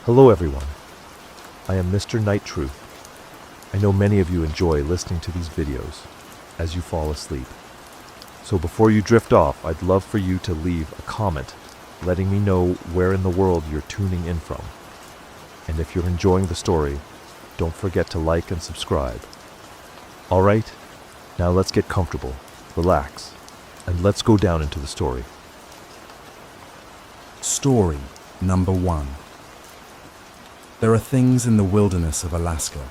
Hello everyone, I am Mr. Night Truth. I know many of you enjoy listening to these videos as you fall asleep. So before you drift off, I'd love for you to leave a comment letting me know where in the world you're tuning in from. And if you're enjoying the story, don't forget to like and subscribe. Alright, now let's get comfortable, relax, and let's go down into the story. Story number 1. There are things in the wilderness of Alaska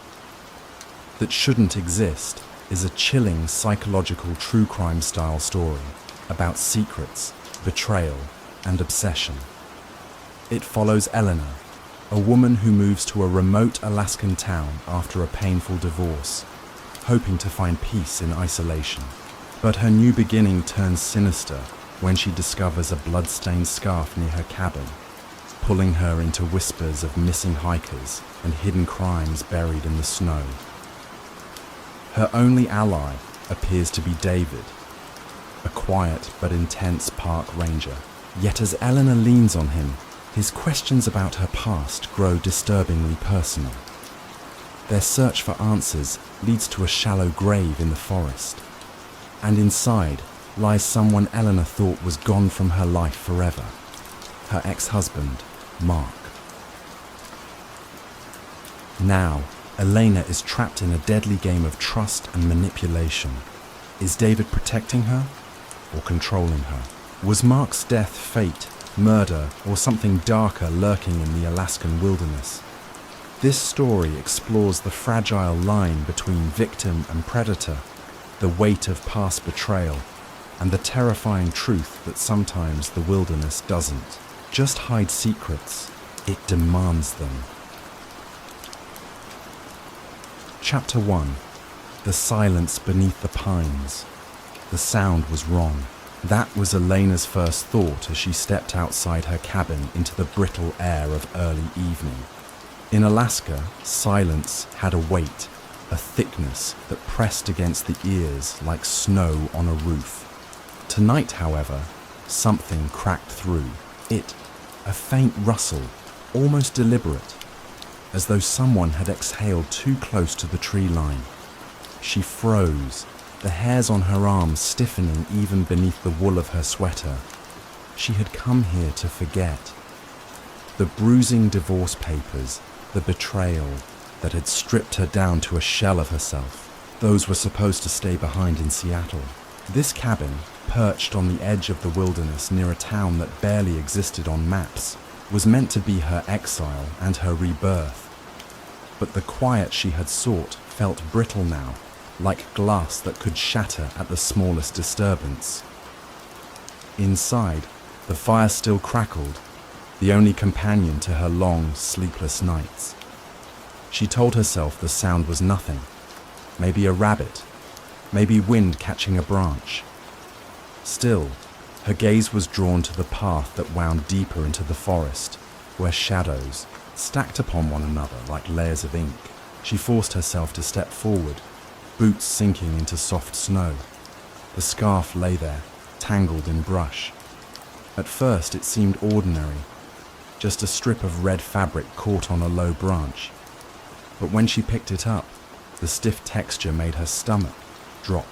that shouldn't exist is a chilling psychological true crime style story about secrets, betrayal, and obsession. It follows Eleanor, a woman who moves to a remote Alaskan town after a painful divorce, hoping to find peace in isolation. But her new beginning turns sinister when she discovers a blood-stained scarf near her cabin, pulling her into whispers of missing hikers and hidden crimes buried in the snow. Her only ally appears to be David, a quiet but intense park ranger. Yet as Eleanor leans on him, his questions about her past grow disturbingly personal. Their search for answers leads to a shallow grave in the forest, and inside lies someone Eleanor thought was gone from her life forever, her ex-husband, Mark. Now, Elena is trapped in a deadly game of trust and manipulation. Is David protecting her or controlling her? Was Mark's death fate, murder, or something darker lurking in the Alaskan wilderness? This story explores the fragile line between victim and predator, the weight of past betrayal, and the terrifying truth that sometimes the wilderness doesn't just hide secrets, it demands them. Chapter 1. The silence beneath the pines. The sound was wrong. That was Elena's first thought as she stepped outside her cabin into the brittle air of early evening. In Alaska, silence had a weight, a thickness that pressed against the ears like snow on a roof. Tonight, however, something cracked through. A faint rustle, almost deliberate, as though someone had exhaled too close to the tree line. She froze, the hairs on her arms stiffening even beneath the wool of her sweater. She had come here to forget. The bruising divorce papers, the betrayal that had stripped her down to a shell of herself, those were supposed to stay behind in Seattle. This cabin, perched on the edge of the wilderness near a town that barely existed on maps, was meant to be her exile and her rebirth. But the quiet she had sought felt brittle now, like glass that could shatter at the smallest disturbance. Inside, the fire still crackled, the only companion to her long, sleepless nights. She told herself the sound was nothing, maybe a rabbit, maybe wind catching a branch. Still, her gaze was drawn to the path that wound deeper into the forest, where shadows stacked upon one another like layers of ink. She forced herself to step forward, boots sinking into soft snow. The scarf lay there, tangled in brush. At first it seemed ordinary, just a strip of red fabric caught on a low branch. But when she picked it up, the stiff texture made her stomach drop.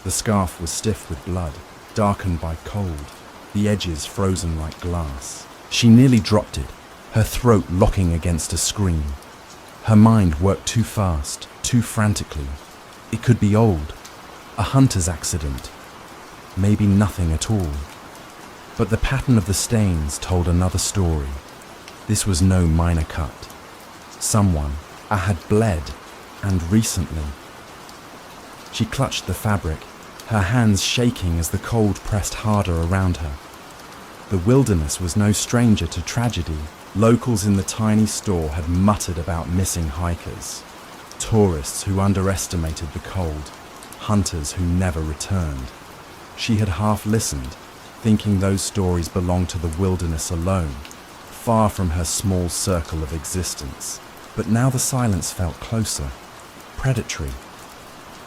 The scarf was stiff with blood, darkened by cold, the edges frozen like glass. She nearly dropped it, her throat locking against a scream. Her mind worked too fast, too frantically. It could be old, a hunter's accident, maybe nothing at all. But the pattern of the stains told another story. This was no minor cut. Someone had bled, and recently. She clutched the fabric, her hands shaking as the cold pressed harder around her. The wilderness was no stranger to tragedy. Locals in the tiny store had muttered about missing hikers, tourists who underestimated the cold, hunters who never returned. She had half listened, thinking those stories belonged to the wilderness alone, far from her small circle of existence. But now the silence felt closer, predatory.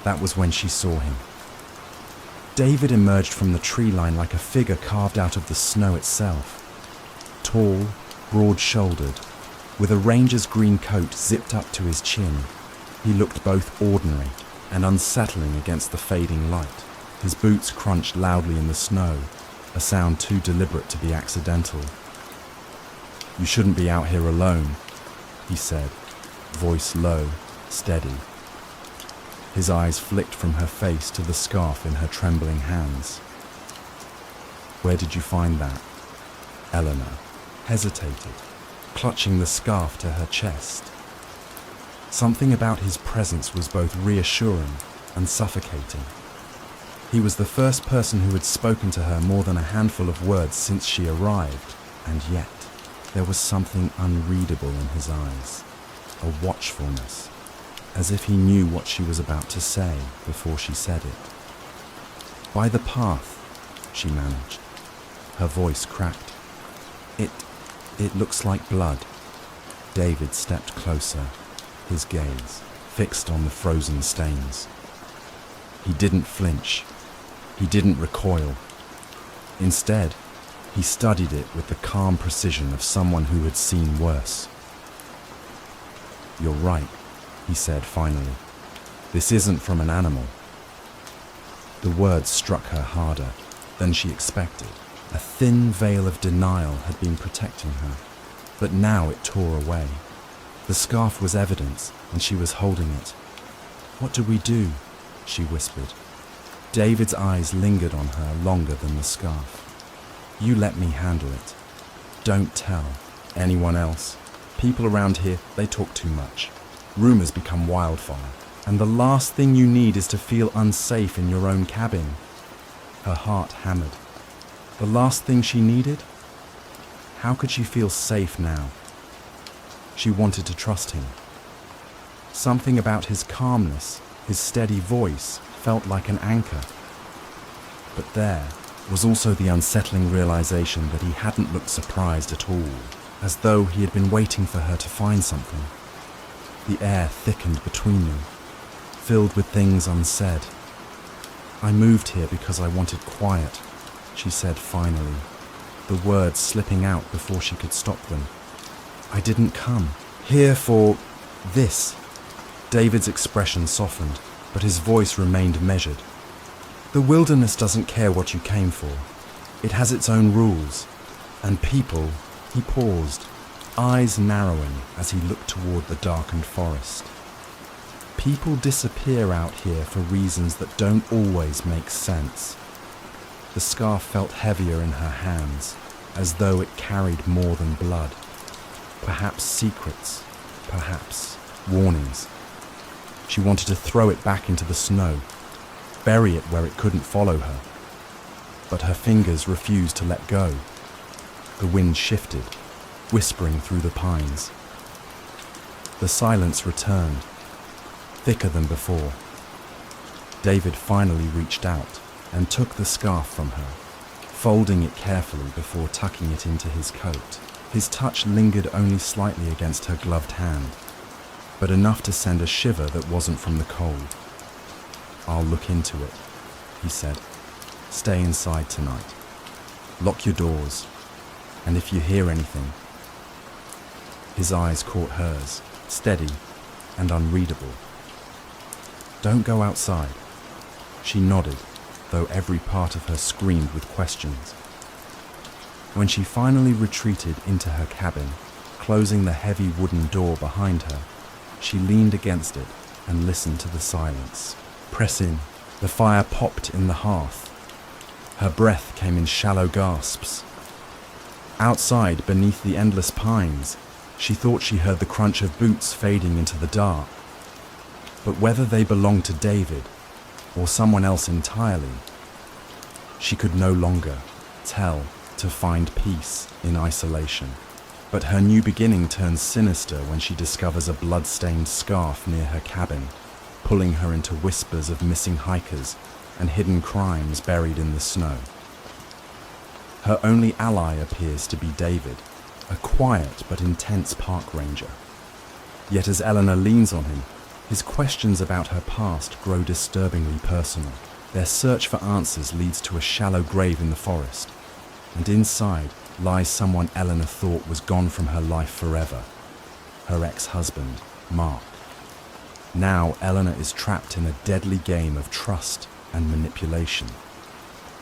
That was when she saw him. David emerged from the tree line like a figure carved out of the snow itself. Tall, broad-shouldered, With a ranger's green coat zipped up to his chin, he looked both ordinary and unsettling against the fading light. His boots crunched loudly in the snow, a sound too deliberate to be accidental. "You shouldn't be out here alone," he said, voice low, steady. His eyes flicked from her face to the scarf in her trembling hands. "Where did you find that?" Eleanor hesitated, clutching the scarf to her chest. Something about his presence was both reassuring and suffocating. He was the first person who had spoken to her more than a handful of words since she arrived, and yet there was something unreadable in his eyes, a watchfulness, as if he knew what she was about to say before she said it. "By the path," she managed. Her voice cracked. It looks like blood." David stepped closer, his gaze fixed on the frozen stains. He didn't flinch. He didn't recoil. Instead, he studied it with the calm precision of someone who had seen worse. "You're right," he said finally. "This isn't from an animal." The words struck her harder than she expected. A thin veil of denial had been protecting her, but now it tore away. The scarf was evidence, and she was holding it. "What do we do?" she whispered. David's eyes lingered on her longer than the scarf. "You let me handle it. Don't tell anyone else. People around here, they talk too much. Rumors become wildfire, and the last thing you need is to feel unsafe in your own cabin." Her heart hammered. The last thing she needed? How could she feel safe now? She wanted to trust him. Something about his calmness, his steady voice, felt like an anchor. But there was also the unsettling realization that he hadn't looked surprised at all, as though he had been waiting for her to find something. The air thickened between them, filled with things unsaid. "I moved here because I wanted quiet," she said finally, the words slipping out before she could stop them. "I didn't come here for this." David's expression softened, but his voice remained measured. "The wilderness doesn't care what you came for. It has its own rules. And people," he paused, eyes narrowing as he looked toward the darkened forest. "People disappear out here for reasons that don't always make sense." The scarf felt heavier in her hands, as though it carried more than blood. Perhaps secrets, perhaps warnings. She wanted to throw it back into the snow, bury it where it couldn't follow her. But her fingers refused to let go. The wind shifted, whispering through the pines. The silence returned, thicker than before. David finally reached out and took the scarf from her, folding it carefully before tucking it into his coat. His touch lingered only slightly against her gloved hand, but enough to send a shiver that wasn't from the cold. "I'll look into it," he said. "Stay inside tonight. Lock your doors, and if you hear anything..." His eyes caught hers, steady and unreadable. "Don't go outside." She nodded, though every part of her screamed with questions. When she finally retreated into her cabin, closing the heavy wooden door behind her, she leaned against it and listened to the silence. "Press in." The fire popped in the hearth. Her breath came in shallow gasps. Outside, beneath the endless pines, she thought she heard the crunch of boots fading into the dark. But whether they belonged to David or someone else entirely, she could no longer tell to find peace in isolation. But her new beginning turns sinister when she discovers a blood-stained scarf near her cabin, pulling her into whispers of missing hikers and hidden crimes buried in the snow. Her only ally appears to be David, a quiet but intense park ranger. Yet as Eleanor leans on him, his questions about her past grow disturbingly personal. Their search for answers leads to a shallow grave in the forest, and inside lies someone Eleanor thought was gone from her life forever. her ex-husband, Mark. Now Eleanor is trapped in a deadly game of trust and manipulation.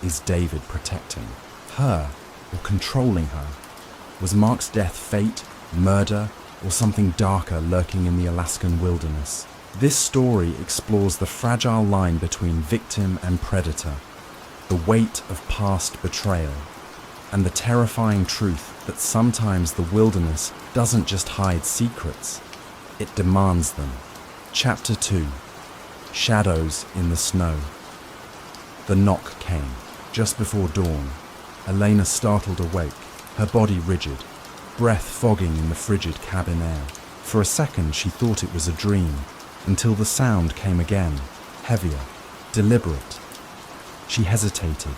Is David protecting her or controlling her? Was Mark's death fate, murder, or something darker lurking in the Alaskan wilderness? This story explores the fragile line between victim and predator, the weight of past betrayal, and the terrifying truth that sometimes the wilderness doesn't just hide secrets, it demands them. Chapter 2. Shadows in the Snow. The knock came just before dawn. Elena startled awake, her body rigid, breath fogging in the frigid cabin air. For a second she thought it was a dream, until the sound came again, heavier, deliberate. She hesitated,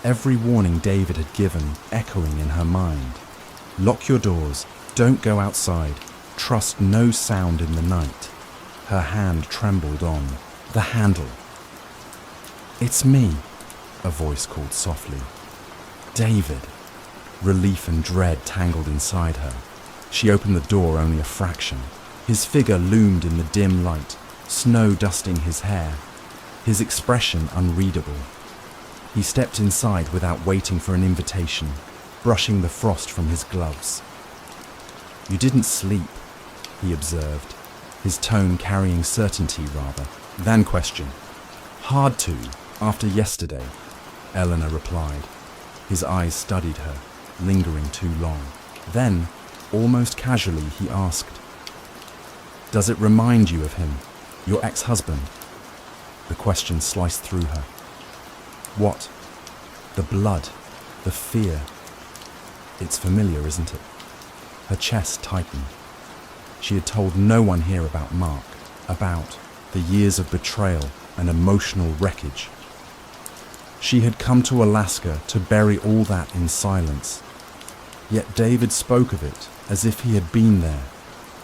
every warning David had given echoing in her mind. Lock your doors, don't go outside, trust no sound in the night. Her hand trembled on the handle. "It's me," a voice called softly. "David." Relief and dread tangled inside her. She opened the door only a fraction. His figure loomed in the dim light, snow dusting his hair, his expression unreadable. He stepped inside without waiting for an invitation, brushing the frost from his gloves. "You didn't sleep," he observed, his tone carrying certainty rather than question. "Hard to, after yesterday," Eleanor replied. His eyes studied her, lingering too long. Then, almost casually, he asked, "Does it remind you of him, your ex-husband?" The question sliced through her. "What? The blood, the fear. It's familiar, isn't it?" Her chest tightened. She had told no one here about Mark, about the years of betrayal and emotional wreckage. She had come to Alaska to bury all that in silence. Yet David spoke of it as if he had been there,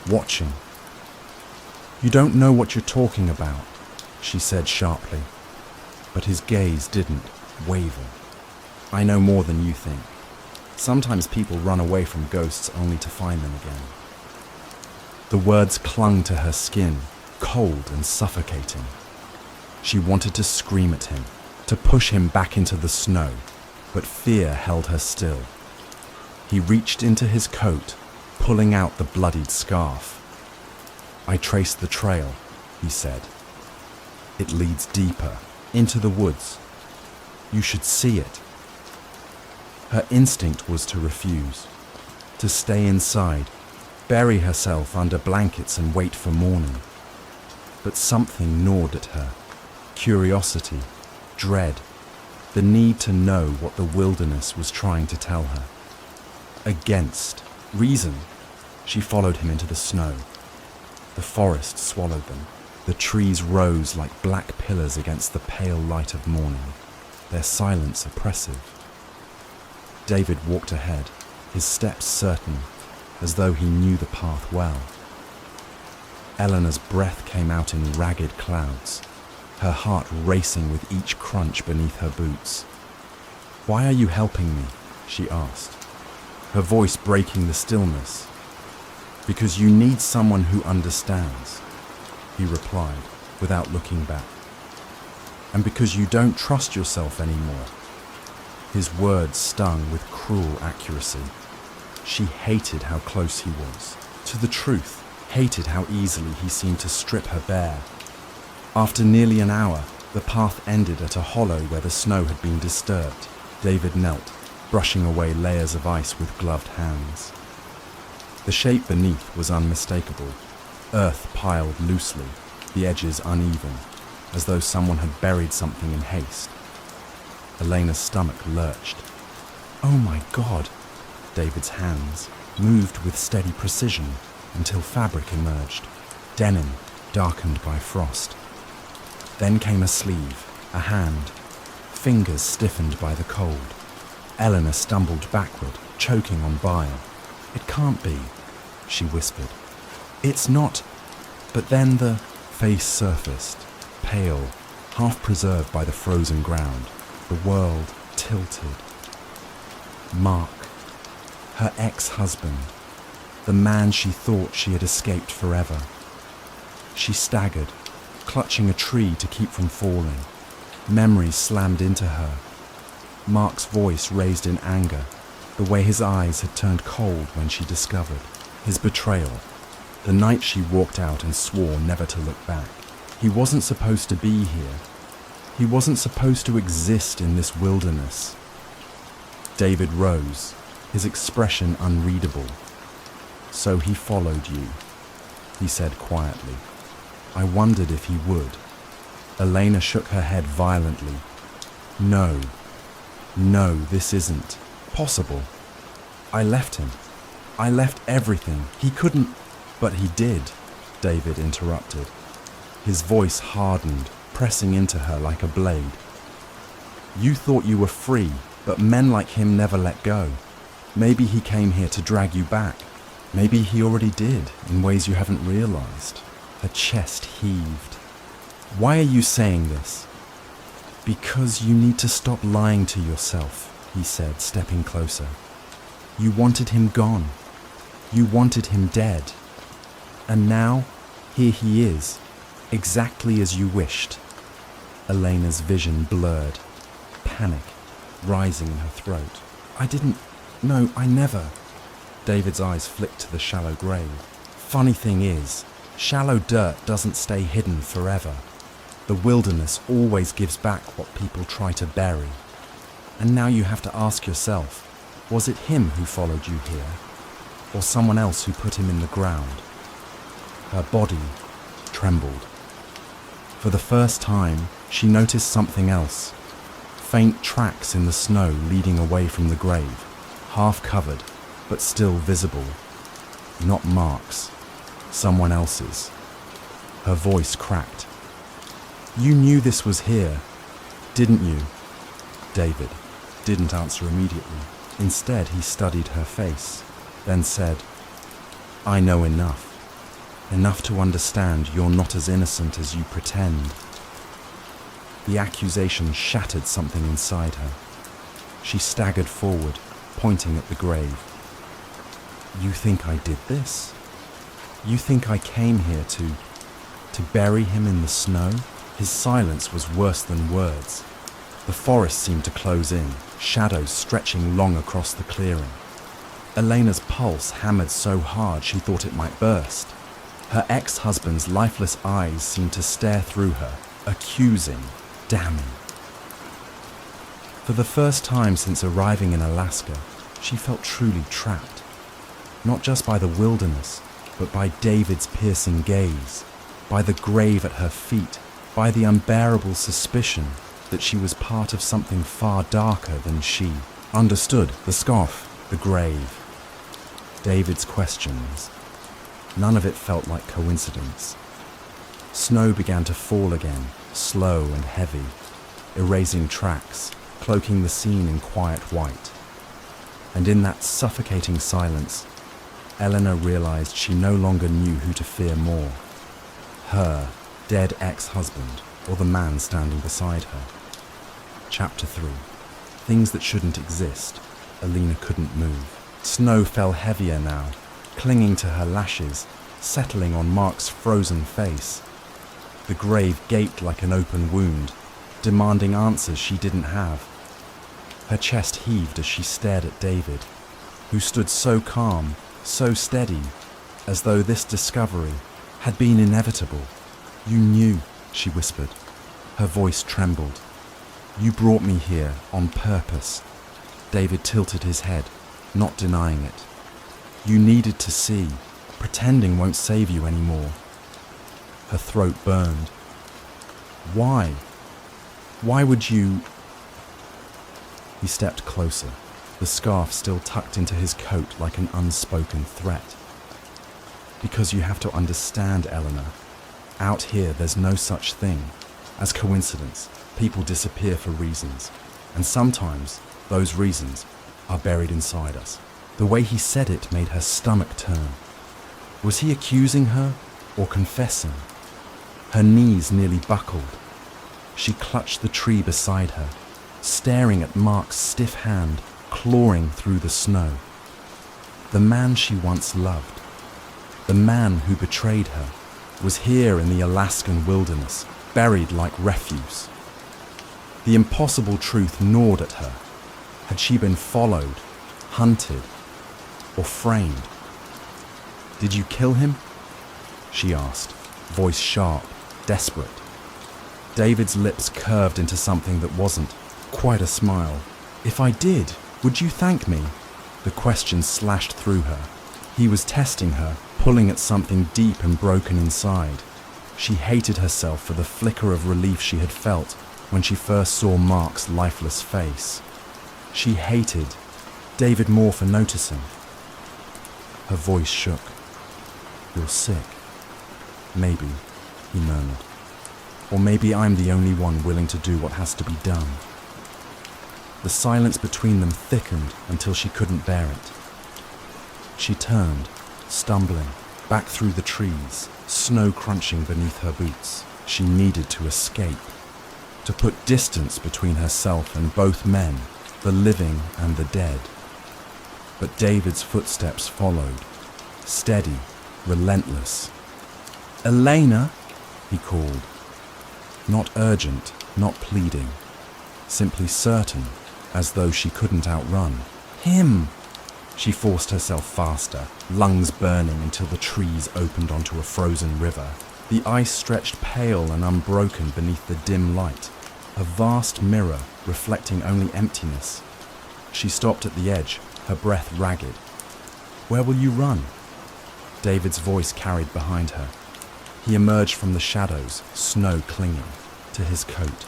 watching. "You don't know what you're talking about," she said sharply, but his gaze didn't waver. "I know more than you think. Sometimes people run away from ghosts only to find them again." The words clung to her skin, cold and suffocating. She wanted to scream at him, to push him back into the snow, but fear held her still. He reached into his coat, pulling out the bloodied scarf. "I traced the trail," he said. "It leads deeper, into the woods. You should see it." Her instinct was to refuse, to stay inside, bury herself under blankets and wait for morning. But something gnawed at her, curiosity, dread, the need to know what the wilderness was trying to tell her. Against reason, she followed him into the snow. The forest swallowed them. The trees rose like black pillars against the pale light of morning, their silence oppressive. David walked ahead, his steps certain, as though he knew the path well. Eleanor's breath came out in ragged clouds, her heart racing with each crunch beneath her boots. "Why are you helping me?" she asked, her voice breaking the stillness. "Because you need someone who understands," he replied, without looking back. "And because you don't trust yourself anymore." His words stung with cruel accuracy. She hated how close he was to the truth, hated how easily he seemed to strip her bare. After nearly an hour, the path ended at a hollow where the snow had been disturbed. David knelt, brushing away layers of ice with gloved hands. The shape beneath was unmistakable, earth piled loosely, the edges uneven, as though someone had buried something in haste. Elena's stomach lurched. "Oh my God!" David's hands moved with steady precision until fabric emerged, denim darkened by frost. Then came a sleeve, a hand, fingers stiffened by the cold. Eleanor stumbled backward, choking on bile. "It can't be," she whispered. "It's not." But then the face surfaced, pale, half preserved by the frozen ground. The world tilted. Mark, her ex-husband, the man she thought she had escaped forever. She staggered, clutching a tree to keep from falling. Memories slammed into her. Mark's voice raised in anger, the way his eyes had turned cold when she discovered his betrayal, the night she walked out and swore never to look back. He wasn't supposed to be here. He wasn't supposed to exist in this wilderness. David rose, his expression unreadable. "So he followed you," he said quietly. "I wondered if he would." Elena shook her head violently. No, this isn't possible. I left him. I left everything. He couldn't." "But he did," David interrupted. His voice hardened, pressing into her like a blade. "You thought you were free, but men like him never let go. Maybe he came here to drag you back. Maybe he already did, in ways you haven't realized." Her chest heaved. "Why are you saying this?" "Because you need to stop lying to yourself," he said, stepping closer. "You wanted him gone. You wanted him dead. And now, here he is, exactly as you wished." Elena's vision blurred, panic rising in her throat. No, I never." David's eyes flicked to the shallow grave. "Funny thing is, shallow dirt doesn't stay hidden forever. The wilderness always gives back what people try to bury. And now you have to ask yourself, was it him who followed you here? Or someone else who put him in the ground?" Her body trembled. For the first time, she noticed something else. Faint tracks in the snow leading away from the grave, half covered, but still visible. Not Mark's, someone else's. Her voice cracked. "You knew this was here, didn't you?" David didn't answer immediately. Instead, he studied her face, then said, "I know enough. Enough to understand you're not as innocent as you pretend." The accusation shattered something inside her. She staggered forward, pointing at the grave. "You think I did this? You think I came here to bury him in the snow?" His silence was worse than words. The forest seemed to close in, shadows stretching long across the clearing. Elena's pulse hammered so hard she thought it might burst. Her ex-husband's lifeless eyes seemed to stare through her, accusing, damning. For the first time since arriving in Alaska, she felt truly trapped. Not just by the wilderness, but by David's piercing gaze, by the grave at her feet, by the unbearable suspicion that she was part of something far darker than she. Understood, the scoff, the grave. David's questions. None of it felt like coincidence. Snow began to fall again, slow and heavy, erasing tracks, cloaking the scene in quiet white. And in that suffocating silence, Eleanor realized she no longer knew who to fear more. Her dead ex-husband, or the man standing beside her. Chapter 3. Things that shouldn't exist. Alina couldn't move. Snow fell heavier now, clinging to her lashes, settling on Mark's frozen face. The grave gaped like an open wound, demanding answers she didn't have. Her chest heaved as she stared at David, who stood so calm, so steady, as though this discovery had been inevitable. "You knew," she whispered. Her voice trembled. "You brought me here on purpose." David tilted his head, not denying it. "You needed to see. Pretending won't save you anymore." Her throat burned. "Why? Why would you?" He stepped closer, the scarf still tucked into his coat like an unspoken threat. "Because you have to understand, Eleanor. Out here, there's no such thing as coincidence. People disappear for reasons, and sometimes those reasons are buried inside us." The way he said it made her stomach turn. Was he accusing her or confessing? Her knees nearly buckled. She clutched the tree beside her, staring at Mark's stiff hand clawing through the snow. The man she once loved, the man who betrayed her, was here in the Alaskan wilderness, buried like refuse. The impossible truth gnawed at her. Had she been followed, hunted, or framed? "Did you kill him?" she asked, voice sharp, desperate. David's lips curved into something that wasn't quite a smile. "If I did, would you thank me?" The question slashed through her. He was testing her, pulling at something deep and broken inside. She hated herself for the flicker of relief she had felt when she first saw Mark's lifeless face. She hated David more for noticing. Her voice shook. "You're sick." "Maybe," he murmured. "Or maybe I'm the only one willing to do what has to be done." The silence between them thickened until she couldn't bear it. She turned, stumbling, back through the trees, snow crunching beneath her boots. She needed to escape, to put distance between herself and both men, the living and the dead. But David's footsteps followed, steady, relentless. "Elena," he called. Not urgent, not pleading, simply certain, as though she couldn't outrun. "Him!" She forced herself faster, lungs burning until the trees opened onto a frozen river. The ice stretched pale and unbroken beneath the dim light, a vast mirror reflecting only emptiness. She stopped at the edge, her breath ragged. "Where will you run?" David's voice carried behind her. He emerged from the shadows, snow clinging to his coat.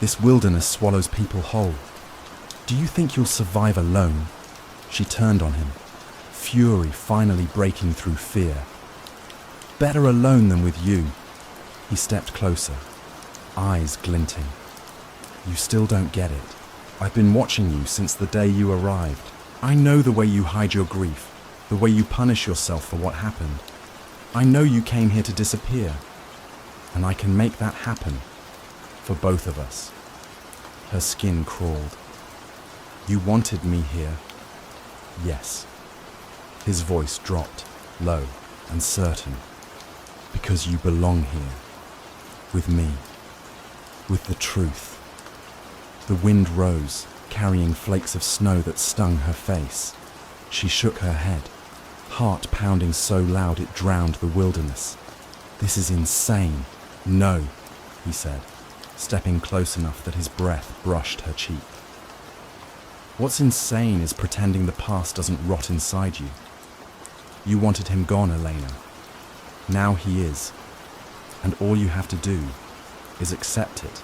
"This wilderness swallows people whole. Do you think you'll survive alone?" She turned on him, fury finally breaking through fear. "Better alone than with you." He stepped closer, eyes glinting. "You still don't get it. I've been watching you since the day you arrived. I know the way you hide your grief, the way you punish yourself for what happened. I know you came here to disappear, and I can make that happen for both of us." Her skin crawled. "You wanted me here?" "Yes." His voice dropped, low and certain. "Because you belong here, with me, with the truth." The wind rose, carrying flakes of snow that stung her face. She shook her head, heart pounding so loud it drowned the wilderness. "This is insane." "No," he said, stepping close enough that his breath brushed her cheek. "What's insane is pretending the past doesn't rot inside you. You wanted him gone, Elena. Now he is, and all you have to do is accept it."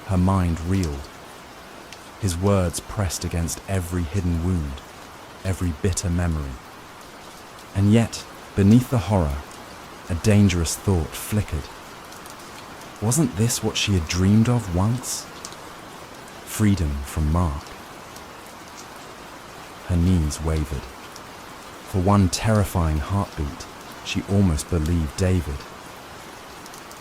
Her mind reeled. His words pressed against every hidden wound, every bitter memory. And yet, beneath the horror, a dangerous thought flickered. Wasn't this what she had dreamed of once? Freedom from Mark. Her knees wavered. For one terrifying heartbeat, she almost believed David.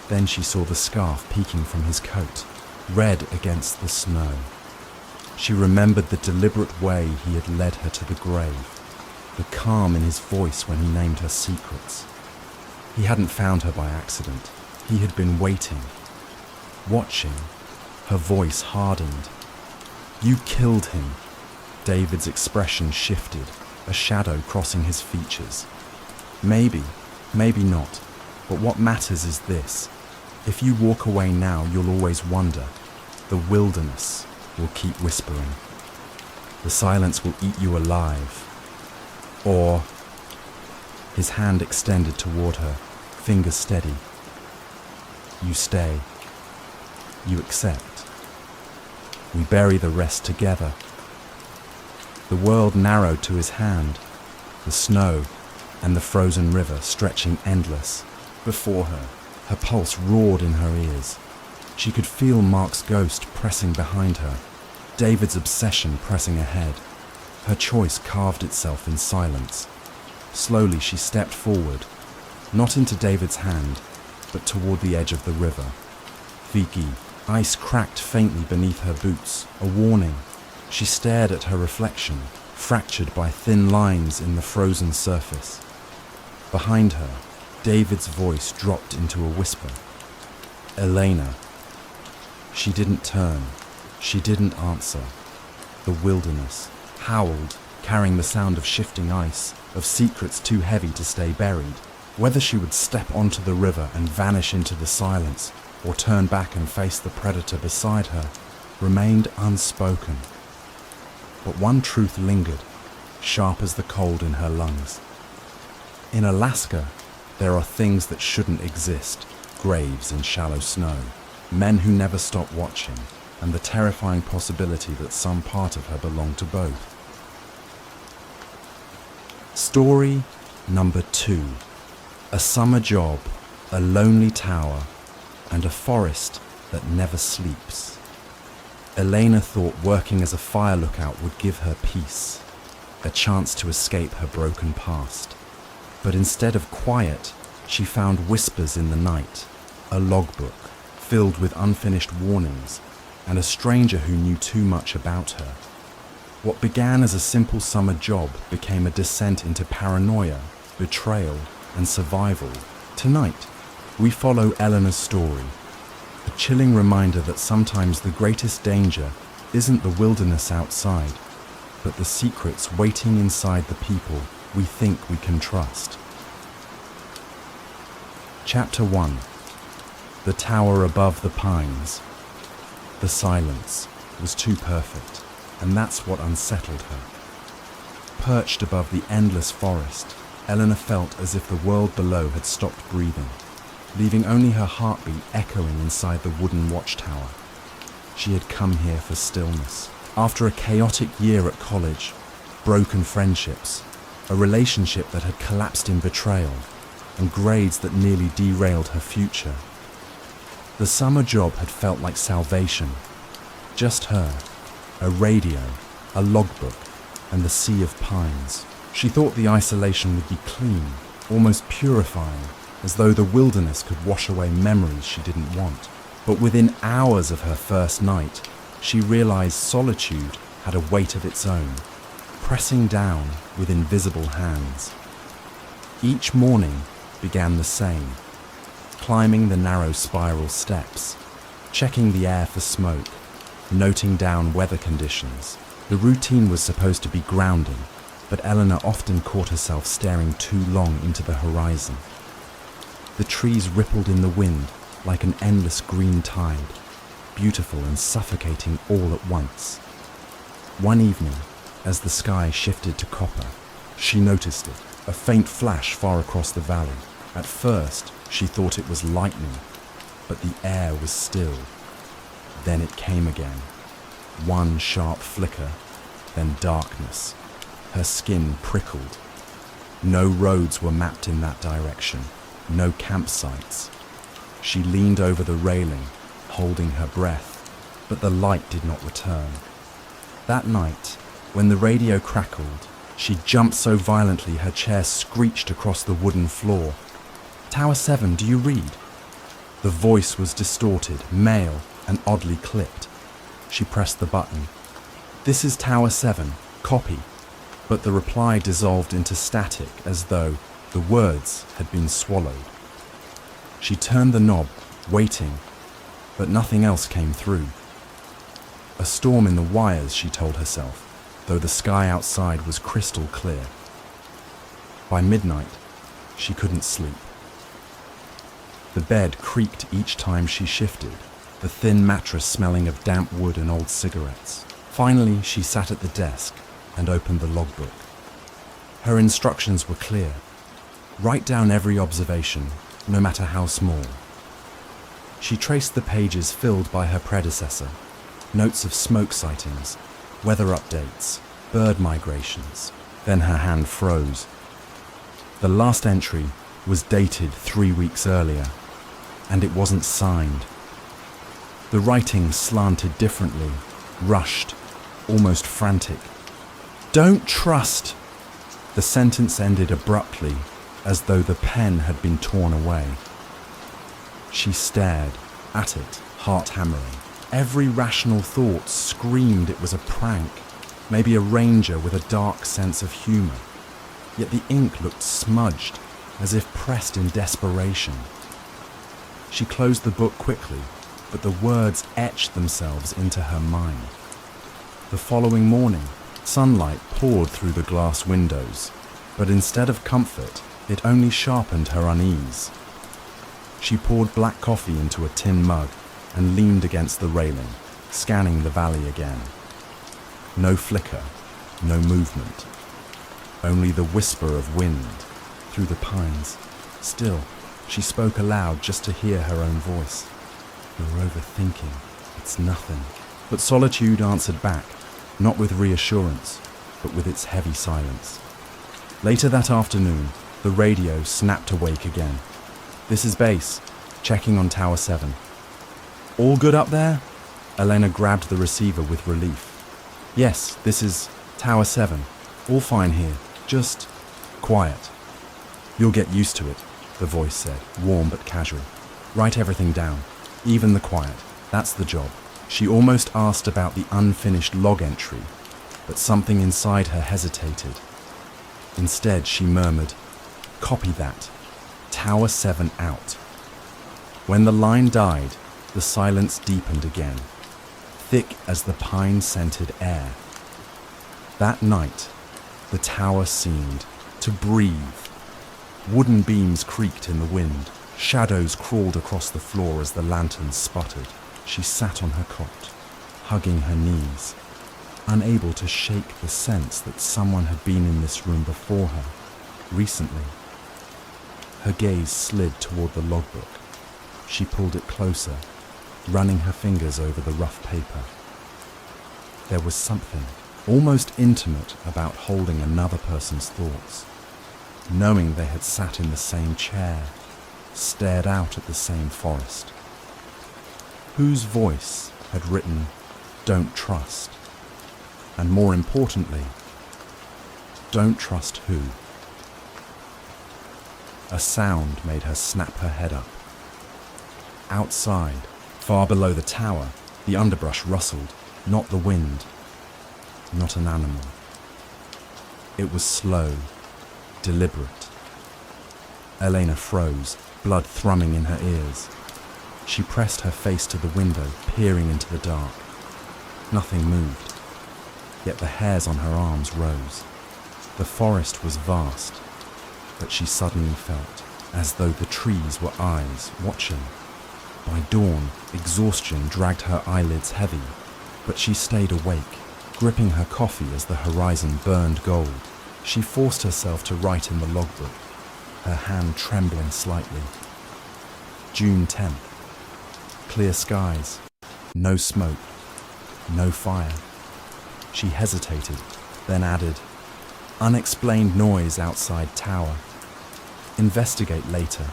Then she saw the scarf peeking from his coat, red against the snow. She remembered the deliberate way he had led her to the grave, the calm in his voice when he named her secrets. He hadn't found her by accident. He had been waiting, watching. Her voice hardened. "You killed him." David's expression shifted, a shadow crossing his features. "Maybe, maybe not. But what matters is this. If you walk away now, you'll always wonder. The wilderness will keep whispering. The silence will eat you alive. Or..." His hand extended toward her, fingers steady. "You stay. You accept. We bury the rest together." The world narrowed to his hand, the snow and the frozen river stretching endless before her. Her pulse roared in her ears. She could feel Mark's ghost pressing behind her, David's obsession pressing ahead. Her choice carved itself in silence. Slowly she stepped forward, not into David's hand, but toward the edge of the river. Viki, ice cracked faintly beneath her boots, a warning. She stared at her reflection, fractured by thin lines in the frozen surface. Behind her, David's voice dropped into a whisper. Elena. She didn't turn. She didn't answer. The wilderness howled, carrying the sound of shifting ice, of secrets too heavy to stay buried. Whether she would step onto the river and vanish into the silence, or turn back and face the predator beside her, remained unspoken. But one truth lingered, sharp as the cold in her lungs. In Alaska, there are things that shouldn't exist: graves in shallow snow, men who never stop watching, and the terrifying possibility that some part of her belonged to both. Story number 2. A summer job, a lonely tower, and a forest that never sleeps. Elena thought working as a fire lookout would give her peace, a chance to escape her broken past. But instead of quiet, she found whispers in the night, a logbook filled with unfinished warnings, and a stranger who knew too much about her. What began as a simple summer job became a descent into paranoia, betrayal, and survival. Tonight, we follow Eleanor's story, a chilling reminder that sometimes the greatest danger isn't the wilderness outside, but the secrets waiting inside the people we think we can trust. Chapter 1. The tower above the pines. The silence was too perfect, and that's what unsettled her. Perched above the endless forest, Eleanor felt as if the world below had stopped breathing, leaving only her heartbeat echoing inside the wooden watchtower. She had come here for stillness. After a chaotic year at college, broken friendships, a relationship that had collapsed in betrayal, and grades that nearly derailed her future, the summer job had felt like salvation. Just her, a radio, a logbook, and the sea of pines. She thought the isolation would be clean, almost purifying, as though the wilderness could wash away memories she didn't want. But within hours of her first night, she realized solitude had a weight of its own, pressing down with invisible hands. Each morning began the same, climbing the narrow spiral steps, checking the air for smoke, noting down weather conditions. The routine was supposed to be grounding, but Eleanor often caught herself staring too long into the horizon. The trees rippled in the wind like an endless green tide, beautiful and suffocating all at once. One evening, as the sky shifted to copper, she noticed it, a faint flash far across the valley. At first, she thought it was lightning, but the air was still. Then it came again. One sharp flicker, then darkness. Her skin prickled. No roads were mapped in that direction, no campsites. She leaned over the railing, holding her breath, but the light did not return. That night, when the radio crackled, she jumped so violently her chair screeched across the wooden floor. "Tower 7, do you read?" The voice was distorted, male, and oddly clipped. She pressed the button. "This is Tower 7, copy." But the reply dissolved into static as though the words had been swallowed. She turned the knob, waiting, but nothing else came through. A storm in the wires, she told herself, though the sky outside was crystal clear. By midnight, she couldn't sleep. The bed creaked each time she shifted, the thin mattress smelling of damp wood and old cigarettes. Finally, she sat at the desk and opened the logbook. Her instructions were clear. Write down every observation, no matter how small. She traced the pages filled by her predecessor, notes of smoke sightings, weather updates, bird migrations. Then her hand froze. The last entry was dated 3 weeks earlier, and it wasn't signed. The writing slanted differently, rushed, almost frantic. "Don't trust." The sentence ended abruptly, as though the pen had been torn away. She stared at it, heart hammering. Every rational thought screamed it was a prank. maybe a ranger with a dark sense of humor. Yet the ink looked smudged, as if pressed in desperation. She closed the book quickly, but the words etched themselves into her mind. The following morning, sunlight poured through the glass windows, but instead of comfort, it only sharpened her unease. She poured black coffee into a tin mug and leaned against the railing, scanning the valley again. No flicker, no movement. Only the whisper of wind through the pines. Still, she spoke aloud just to hear her own voice. "You're overthinking. It's nothing." But solitude answered back, not with reassurance, but with its heavy silence. Later that afternoon, the radio snapped awake again. "This is base, checking on Tower 7. "All good up there?" Elena grabbed the receiver with relief. "Yes, this is Tower 7. All fine here. Just quiet." "You'll get used to it," the voice said, warm but casual. "Write everything down, even the quiet. That's the job." She almost asked about the unfinished log entry, but something inside her hesitated. Instead, she murmured, "Copy that. Tower 7 out." When the line died, the silence deepened again, thick as the pine-scented air. That night, the tower seemed to breathe. Wooden beams creaked in the wind. Shadows crawled across the floor as the lanterns sputtered. She sat on her cot, hugging her knees, unable to shake the sense that someone had been in this room before her, recently. Her gaze slid toward the logbook. She pulled it closer, running her fingers over the rough paper. There was something almost intimate about holding another person's thoughts, knowing they had sat in the same chair, stared out at the same forest. Whose voice had written, "Don't trust," and more importantly, don't trust who? A sound made her snap her head up. Outside, far below the tower, the underbrush rustled, not the wind, not an animal. It was slow, deliberate. Elena froze, blood thrumming in her ears. She pressed her face to the window, peering into the dark. Nothing moved, yet the hairs on her arms rose. The forest was vast, but she suddenly felt as though the trees were eyes watching. By dawn, exhaustion dragged her eyelids heavy, but she stayed awake, gripping her coffee as the horizon burned gold. She forced herself to write in the logbook, her hand trembling slightly. June 10th. Clear skies, no smoke, no fire. She hesitated, then added, "Unexplained noise outside tower. Investigate later."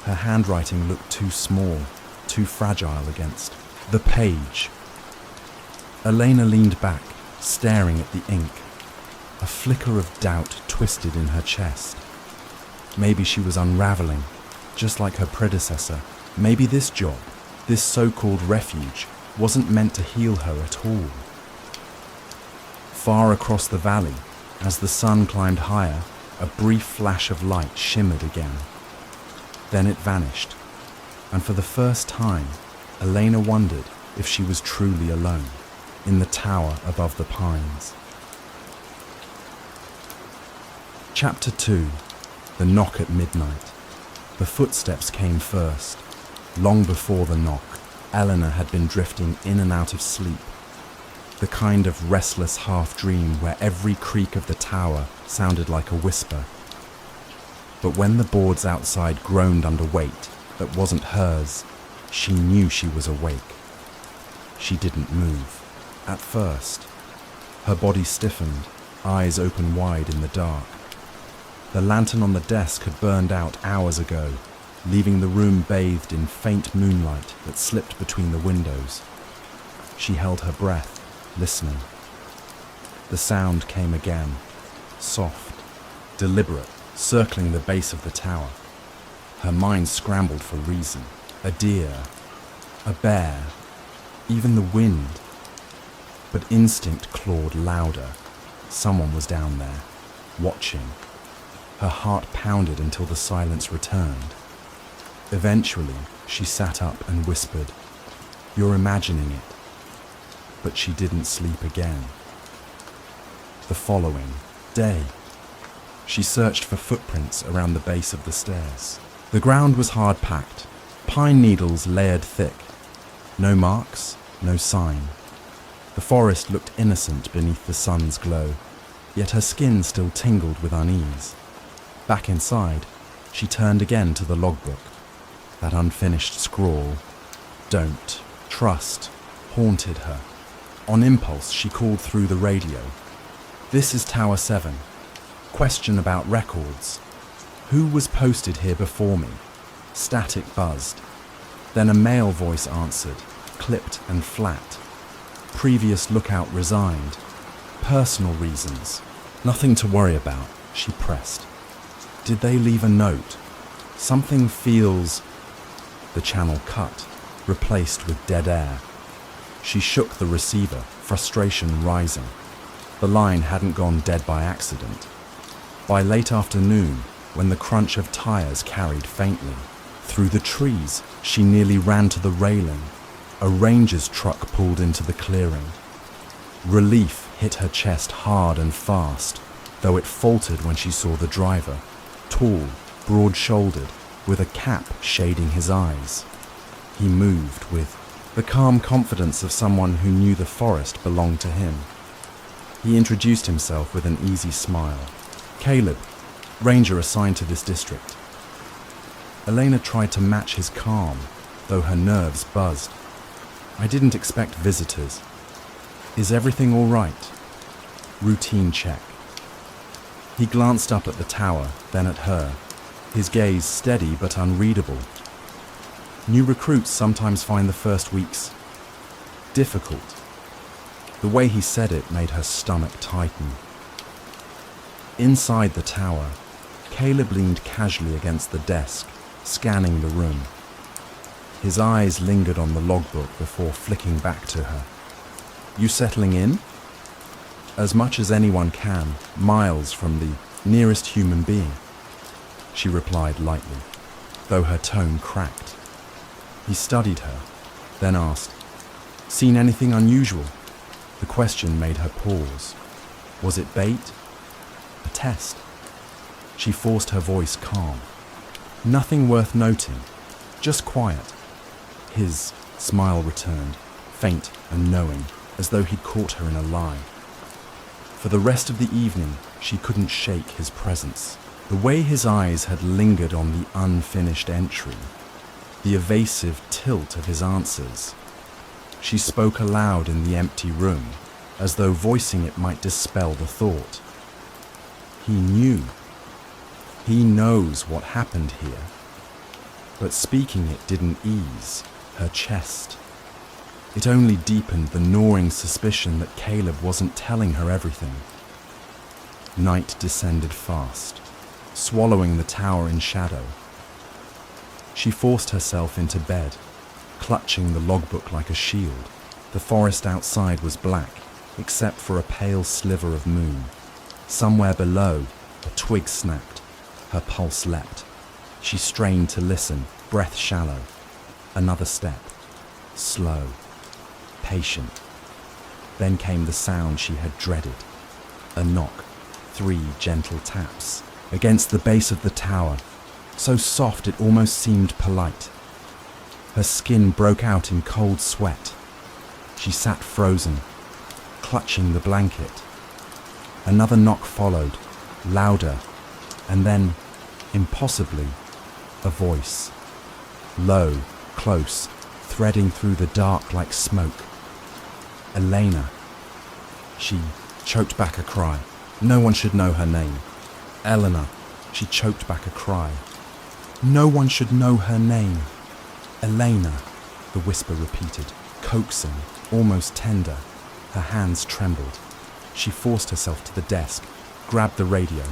Her handwriting looked too small, too fragile against the page. Elena leaned back, staring at the ink. A flicker of doubt twisted in her chest. Maybe she was unraveling, just like her predecessor. Maybe this job, this so-called refuge, wasn't meant to heal her at all. Far across the valley, as the sun climbed higher, a brief flash of light shimmered again. Then it vanished, and for the first time, Elena wondered if she was truly alone, in the tower above the pines. Chapter 2. The knock at midnight. The footsteps came first. Long before the knock, Eleanor had been drifting in and out of sleep, the kind of restless half-dream where every creak of the tower sounded like a whisper. But when the boards outside groaned under weight that wasn't hers, she knew she was awake. She didn't move. At first, her body stiffened, eyes open wide in the dark. The lantern on the desk had burned out hours ago, leaving the room bathed in faint moonlight that slipped between the windows. She held her breath, listening. The sound came again, soft, deliberate, circling the base of the tower. Her mind scrambled for reason. A deer, a bear, even the wind. but instinct clawed louder. Someone was down there, watching. Her heart pounded until the silence returned. Eventually, she sat up and whispered, "You're imagining it." But she didn't sleep again. The following day, she searched for footprints around the base of the stairs. The ground was hard-packed, pine needles layered thick. No marks, no sign. The forest looked innocent beneath the sun's glow, yet her skin still tingled with unease. Back inside, she turned again to the logbook. That unfinished scrawl, "Don't trust," haunted her. On impulse, she called through the radio. "This is Tower 7. Question about records. Who was posted here before me?" Static buzzed. Then a male voice answered, clipped and flat. "Previous lookout resigned. Personal reasons. Nothing to worry about," she pressed. "Did they leave a note? Something feels..." The channel cut, replaced with dead air. She shook the receiver, frustration rising. The line hadn't gone dead by accident. By late afternoon, when the crunch of tires carried faintly, through the trees, she nearly ran to the railing. A ranger's truck pulled into the clearing. Relief hit her chest hard and fast, though it faltered when she saw the driver, tall, broad-shouldered, with a cap shading his eyes. He moved with the calm confidence of someone who knew the forest belonged to him. He introduced himself with an easy smile. "Caleb, ranger assigned to this district." Elena tried to match his calm, though her nerves buzzed. "I didn't expect visitors. Is everything all right?" Routine check. He glanced up at the tower, then at her, his gaze steady but unreadable. New recruits sometimes find the first weeks difficult. The way he said it made her stomach tighten. Inside the tower, Caleb leaned casually against the desk, scanning the room. His eyes lingered on the logbook before flicking back to her. "You settling in?" "As much as anyone can, miles from the nearest human being," she replied lightly, though her tone cracked. He studied her, then asked, "Seen anything unusual?" The question made her pause. Was it bait? A test? She forced her voice calm. "Nothing worth noting, just quiet." His smile returned, faint and knowing, as though he'd caught her in a lie. For the rest of the evening, she couldn't shake his presence. The way his eyes had lingered on the unfinished entry, the evasive tilt of his answers. She spoke aloud in the empty room, as though voicing it might dispel the thought. He knew. He knows what happened here. But speaking it didn't ease her chest. It only deepened the gnawing suspicion that Caleb wasn't telling her everything. Night descended fast, swallowing the tower in shadow. She forced herself into bed, clutching the logbook like a shield. The forest outside was black, except for a pale sliver of moon. Somewhere below, a twig snapped. Her pulse leapt. She strained to listen, breath shallow. Another step. Slow. Patient. Then came the sound she had dreaded. A knock. 3 gentle taps. Against the base of the tower. So soft it almost seemed polite. Her skin broke out in cold sweat. She sat frozen, clutching the blanket. Another knock followed, louder, and then, impossibly, a voice. Low, close, threading through the dark like smoke. Elena. She choked back a cry. No one should know her name. Eleanor. She choked back a cry. No one should know her name. Elena, the whisper repeated, coaxing, almost tender. Her hands trembled. She forced herself to the desk, grabbed the radio.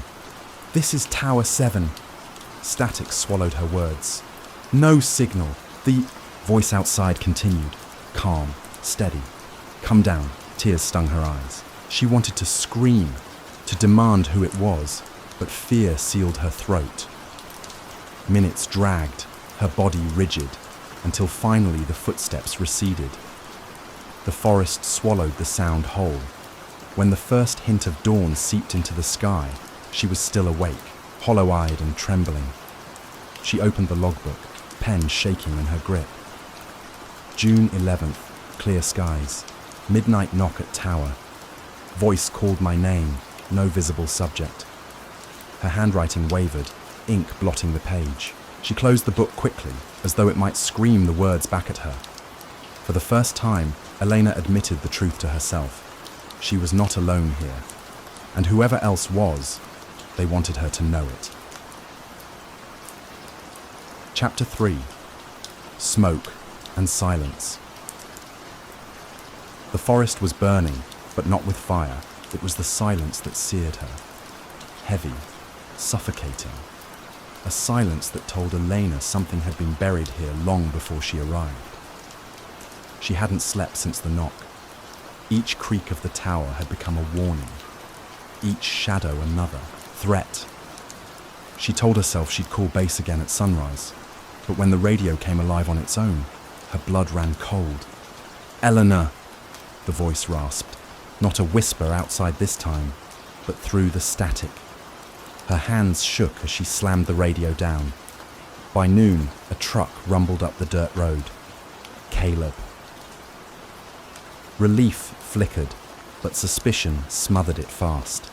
"This is Tower 7. Static swallowed her words. "No signal. The..." Voice outside continued, calm, steady. "Come down. Tears stung her eyes. She wanted to scream, to demand who it was, but fear sealed her throat. Minutes dragged, her body rigid, until finally the footsteps receded. The forest swallowed the sound whole. When the first hint of dawn seeped into the sky, she was still awake, hollow-eyed and trembling. She opened the logbook, pen shaking in her grip. June 11th, clear skies. Midnight knock at tower. Voice called my name, no visible subject. Her handwriting wavered, ink blotting the page. She closed the book quickly, as though it might scream the words back at her. For the first time, Elena admitted the truth to herself. She was not alone here, and whoever else was, they wanted her to know it. Chapter 3. Smoke and Silence. The forest was burning, but not with fire. It was the silence that seared her. Heavy, suffocating. A silence that told Elena something had been buried here long before she arrived. She hadn't slept since the knock. Each creak of the tower had become a warning. Each shadow another threat. She told herself she'd call base again at sunrise, but when the radio came alive on its own, her blood ran cold. "Eleanor," the voice rasped, not a whisper outside this time, but through the static. Her hands shook as she slammed the radio down. By noon, a truck rumbled up the dirt road. Caleb. Relief flickered, but suspicion smothered it fast.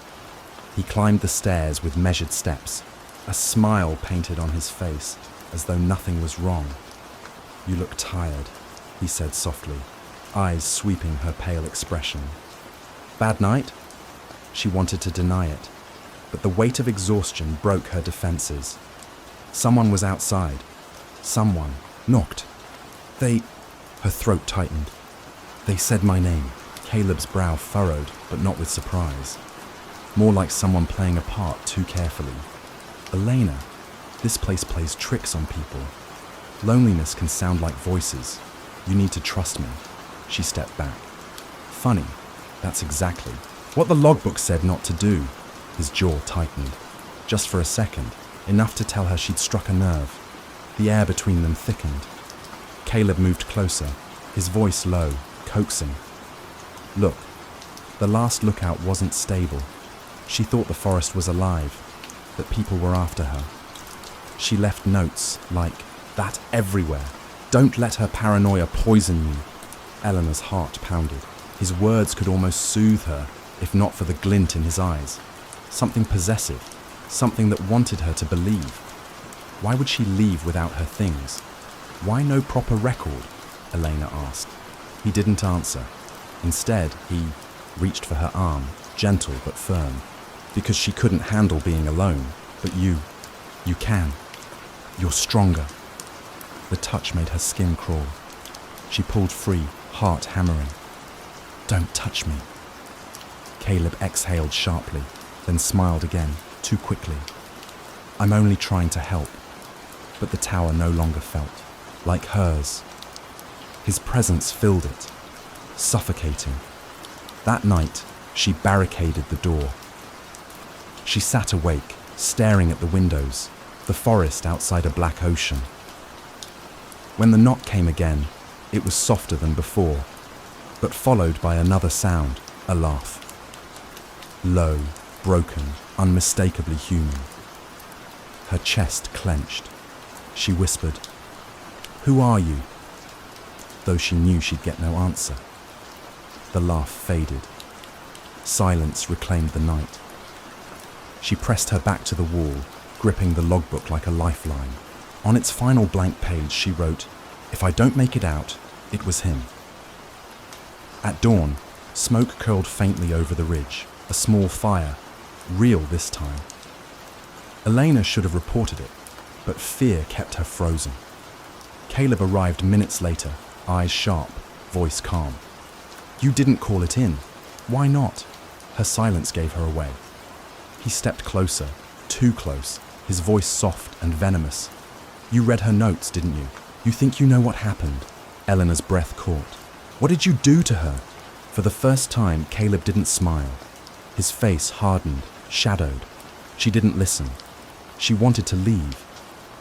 He climbed the stairs with measured steps, a smile painted on his face, as though nothing was wrong. "You look tired," he said softly, eyes sweeping her pale expression. "Bad night?" She wanted to deny it, but the weight of exhaustion broke her defenses. Someone was outside. Someone knocked. Her throat tightened. They said my name. Caleb's brow furrowed, but not with surprise. More like someone playing a part too carefully. "Elena, this place plays tricks on people. Loneliness can sound like voices. You need to trust me." She stepped back. "Funny, that's exactly what the logbook said not to do." His jaw tightened. Just for a second, enough to tell her she'd struck a nerve. The air between them thickened. Caleb moved closer, his voice low, coaxing. "Look, the last lookout wasn't stable. She thought the forest was alive, that people were after her. She left notes like that everywhere. Don't let her paranoia poison you." Eleanor's heart pounded. His words could almost soothe her, if not for the glint in his eyes. Something possessive, something that wanted her to believe. Why would she leave without her things? Why no proper record? Elena asked. He didn't answer. Instead, he reached for her arm, gentle but firm, because she couldn't handle being alone. "But you can. You're stronger." The touch made her skin crawl. She pulled free, heart hammering. "Don't touch me." Caleb exhaled sharply, then smiled again, too quickly. "I'm only trying to help." But the tower no longer felt like hers. His presence filled it, suffocating. That night, she barricaded the door. She sat awake, staring at the windows, the forest outside a black ocean. When the knock came again, it was softer than before, but followed by another sound, a laugh. Low, broken, unmistakably human. Her chest clenched. She whispered, "Who are you?" Though she knew she'd get no answer. The laugh faded. Silence reclaimed the night. She pressed her back to the wall, gripping the logbook like a lifeline. On its final blank page, she wrote, "If I don't make it out, it was him." At dawn, smoke curled faintly over the ridge, a small fire, real this time. Elena should have reported it, but fear kept her frozen. Caleb arrived minutes later, eyes sharp, voice calm. "You didn't call it in. Why not?" Her silence gave her away. He stepped closer, too close, his voice soft and venomous. "You read her notes, didn't you? You think you know what happened?" Eleanor's breath caught. "What did you do to her?" For the first time, Caleb didn't smile. His face hardened, shadowed. She didn't listen. She wanted to leave.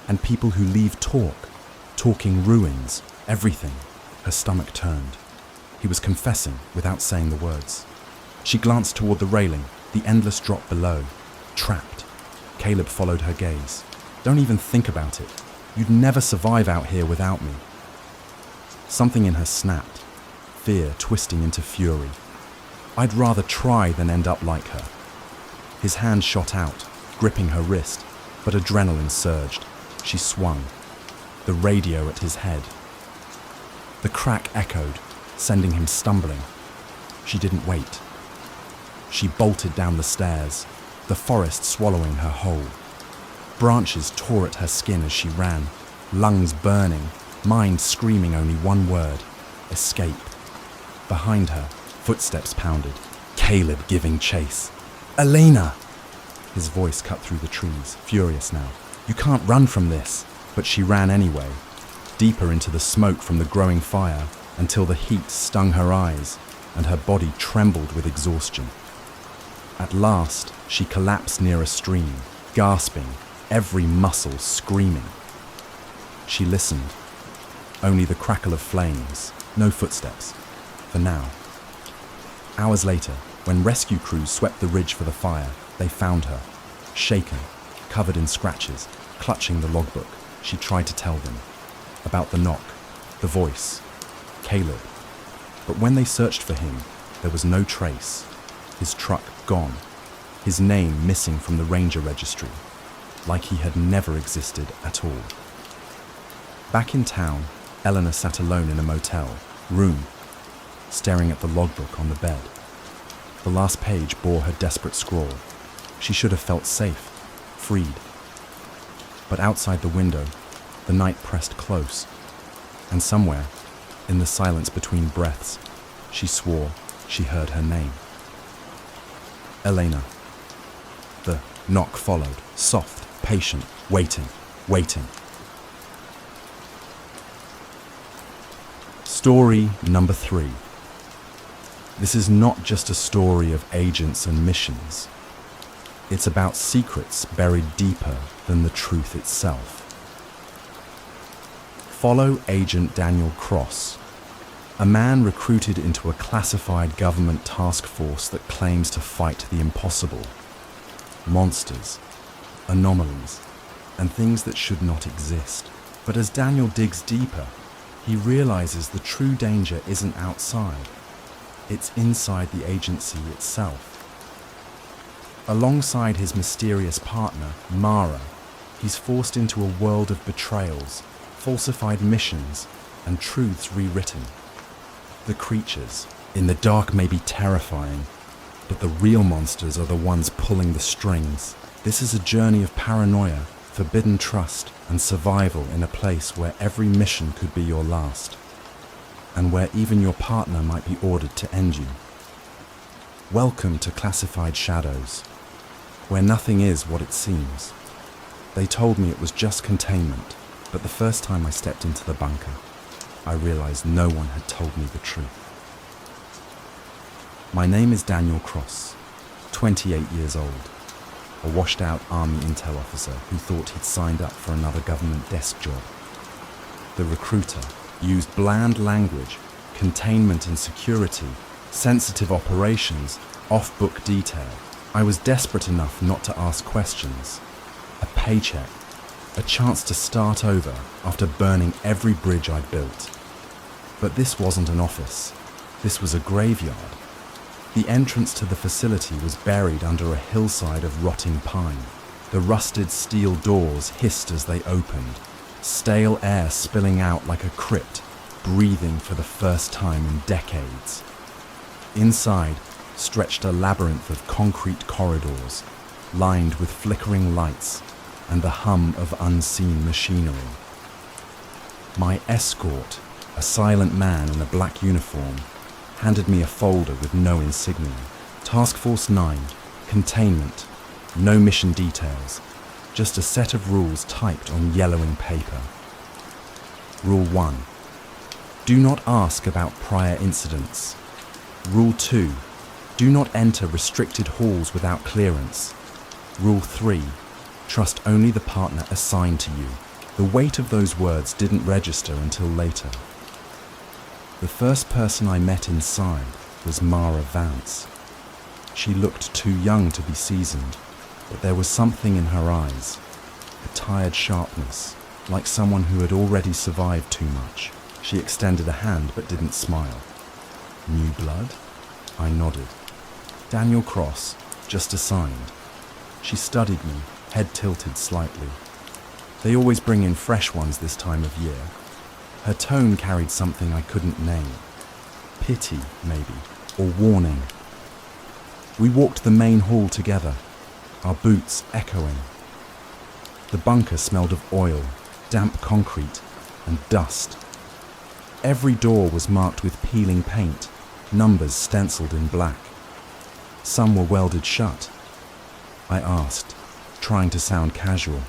And people who leave talk. Talking ruins, everything. Her stomach turned. He was confessing without saying the words. She glanced toward the railing, the endless drop below. Trapped. Caleb followed her gaze. Don't even think about it. You'd never survive out here without me. Something in her snapped, fear twisting into fury. I'd rather try than end up like her. His hand shot out, gripping her wrist, but adrenaline surged. She swung, the radio at his head. The crack echoed, sending him stumbling. She didn't wait. She bolted down the stairs, the forest swallowing her whole. Branches tore at her skin as she ran, lungs burning, mind screaming only one word: escape. Behind her, footsteps pounded. Caleb giving chase. Elena! His voice cut through the trees, furious now. You can't run from this. But she ran anyway, deeper into the smoke from the growing fire, until the heat stung her eyes and her body trembled with exhaustion. At last, she collapsed near a stream, gasping, every muscle screaming. She listened. Only the crackle of flames, no footsteps, for now. Hours later, when rescue crews swept the ridge for the fire, they found her, shaken, covered in scratches, clutching the logbook. She tried to tell them about the knock, the voice, Caleb. But when they searched for him, there was no trace. His truck gone, his name missing from the ranger registry, like he had never existed at all. Back in town, Eleanor sat alone in a motel room, staring at the logbook on the bed. The last page bore her desperate scrawl. She should have felt safe, freed. But outside the window, the night pressed close, and somewhere, in the silence between breaths, she swore she heard her name. Elena. The knock followed, soft, patient, waiting, waiting. Story number 3. This is not just a story of agents and missions. It's about secrets buried deeper than the truth itself. Follow Agent Daniel Cross, a man recruited into a classified government task force that claims to fight the impossible. Monsters, anomalies, and things that should not exist. But as Daniel digs deeper, he realizes the true danger isn't outside. It's inside the agency itself. Alongside his mysterious partner, Mara, he's forced into a world of betrayals, falsified missions, and truths rewritten. The creatures in the dark may be terrifying, but the real monsters are the ones pulling the strings. This is a journey of paranoia, forbidden trust, and survival in a place where every mission could be your last, and where even your partner might be ordered to end you. Welcome to Classified Shadows, where nothing is what it seems. They told me it was just containment, but the first time I stepped into the bunker, I realized no one had told me the truth. My name is Daniel Cross, 28 years old, a washed-out Army intel officer who thought he'd signed up for another government desk job. The recruiter used bland language, containment and security, sensitive operations, off-book detail. I was desperate enough not to ask questions. A paycheck, a chance to start over after burning every bridge I'd built. But this wasn't an office. This was a graveyard. The entrance to the facility was buried under a hillside of rotting pine. The rusted steel doors hissed as they opened, stale air spilling out like a crypt, breathing for the first time in decades. Inside stretched a labyrinth of concrete corridors, lined with flickering lights and the hum of unseen machinery. My escort, a silent man in a black uniform, handed me a folder with no insignia. Task Force 9, containment, no mission details, just a set of rules typed on yellowing paper. Rule 1. Do not ask about prior incidents. Rule 2. Do not enter restricted halls without clearance. Rule 3. Trust only the partner assigned to you. The weight of those words didn't register until later. The first person I met inside was Mara Vance. She looked too young to be seasoned, but there was something in her eyes, a tired sharpness, like someone who had already survived too much. She extended a hand but didn't smile. New blood? I nodded. Daniel Cross, just assigned. She studied me, head tilted slightly. They always bring in fresh ones this time of year. Her tone carried something I couldn't name. Pity, maybe, or warning. We walked the main hall together, our boots echoing. The bunker smelled of oil, damp concrete, and dust. Every door was marked with peeling paint, numbers stenciled in black. Some were welded shut. I asked, trying to sound casual.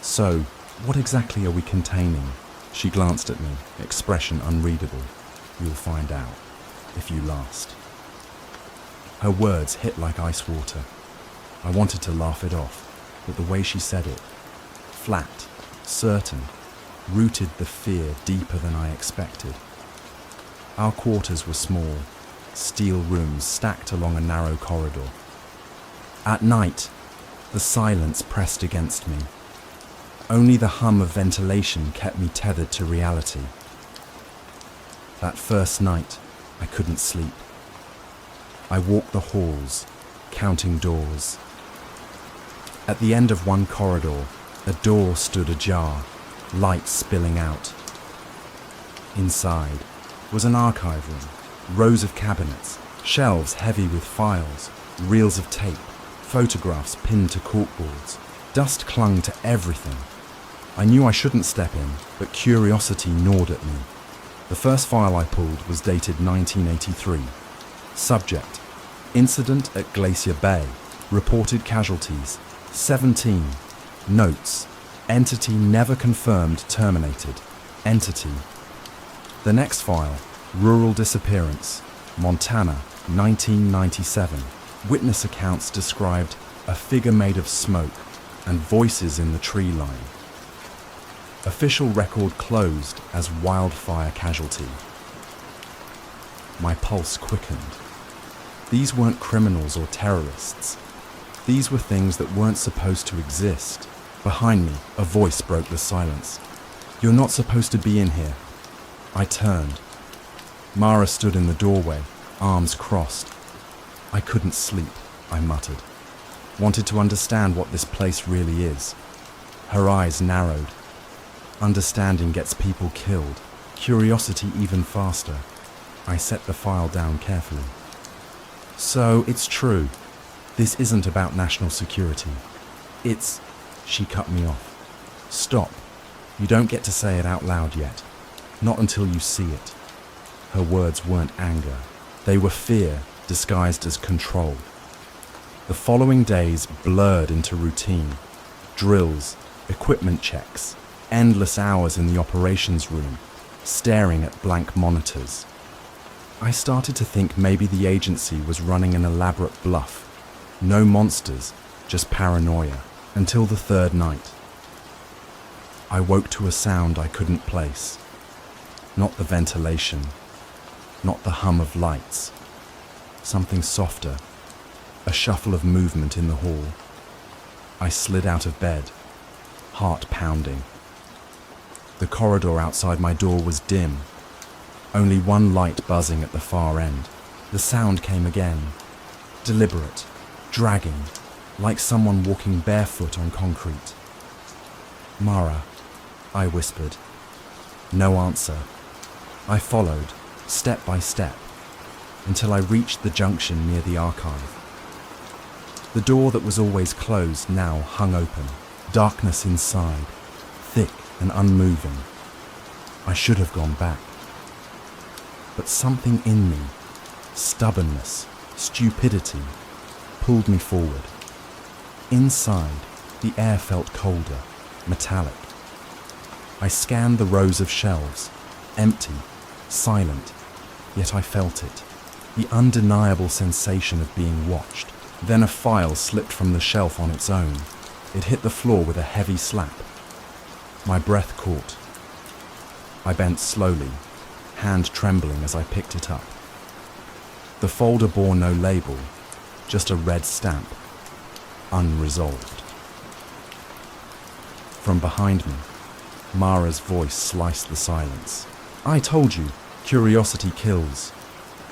So, what exactly are we containing? She glanced at me, expression unreadable. You'll find out, if you last. Her words hit like ice water. I wanted to laugh it off, but the way she said it, flat, certain, rooted the fear deeper than I expected. Our quarters were small, steel rooms stacked along a narrow corridor. At night, the silence pressed against me. Only the hum of ventilation kept me tethered to reality. That first night, I couldn't sleep. I walked the halls, counting doors. At the end of one corridor, a door stood ajar, light spilling out. Inside was an archive room, rows of cabinets, shelves heavy with files, reels of tape, photographs pinned to corkboards. Dust clung to everything. I knew I shouldn't step in, but curiosity gnawed at me. The first file I pulled was dated 1983. Subject: Incident at Glacier Bay. Reported casualties: 17. Notes: Entity never confirmed terminated. Entity. The next file: Rural disappearance, Montana, 1997. Witness accounts described a figure made of smoke and voices in the tree line. Official record closed as wildfire casualty. My pulse quickened. These weren't criminals or terrorists. These were things that weren't supposed to exist. Behind me, a voice broke the silence. "You're not supposed to be in here." I turned. Mara stood in the doorway, arms crossed. "I couldn't sleep," I muttered. Wanted to understand what this place really is. Her eyes narrowed. Understanding gets people killed. Curiosity even faster. I set the file down carefully. "So, it's true. This isn't about national security. It's..." She cut me off. "Stop. You don't get to say it out loud yet. Not until you see it." Her words weren't anger. They were fear disguised as control. The following days blurred into routine. Drills, equipment checks, endless hours in the operations room, staring at blank monitors. I started to think maybe the agency was running an elaborate bluff. No monsters, just paranoia, until the third night. I woke to a sound I couldn't place. Not the ventilation, not the hum of lights. Something softer, a shuffle of movement in the hall. I slid out of bed, heart pounding. The corridor outside my door was dim, only one light buzzing at the far end. The sound came again, deliberate, dragging, like someone walking barefoot on concrete. "Mara," I whispered. No answer. I followed, step by step, until I reached the junction near the archive. The door that was always closed now hung open, darkness inside, thick and unmoving. I should have gone back. But something in me, stubbornness, stupidity, pulled me forward. Inside, the air felt colder, metallic. I scanned the rows of shelves, empty, silent, yet I felt it. The undeniable sensation of being watched. Then a file slipped from the shelf on its own. It hit the floor with a heavy slap. My breath caught. I bent slowly, hand trembling as I picked it up. The folder bore no label, just a red stamp, unresolved. From behind me, Mara's voice sliced the silence. I told you, curiosity kills.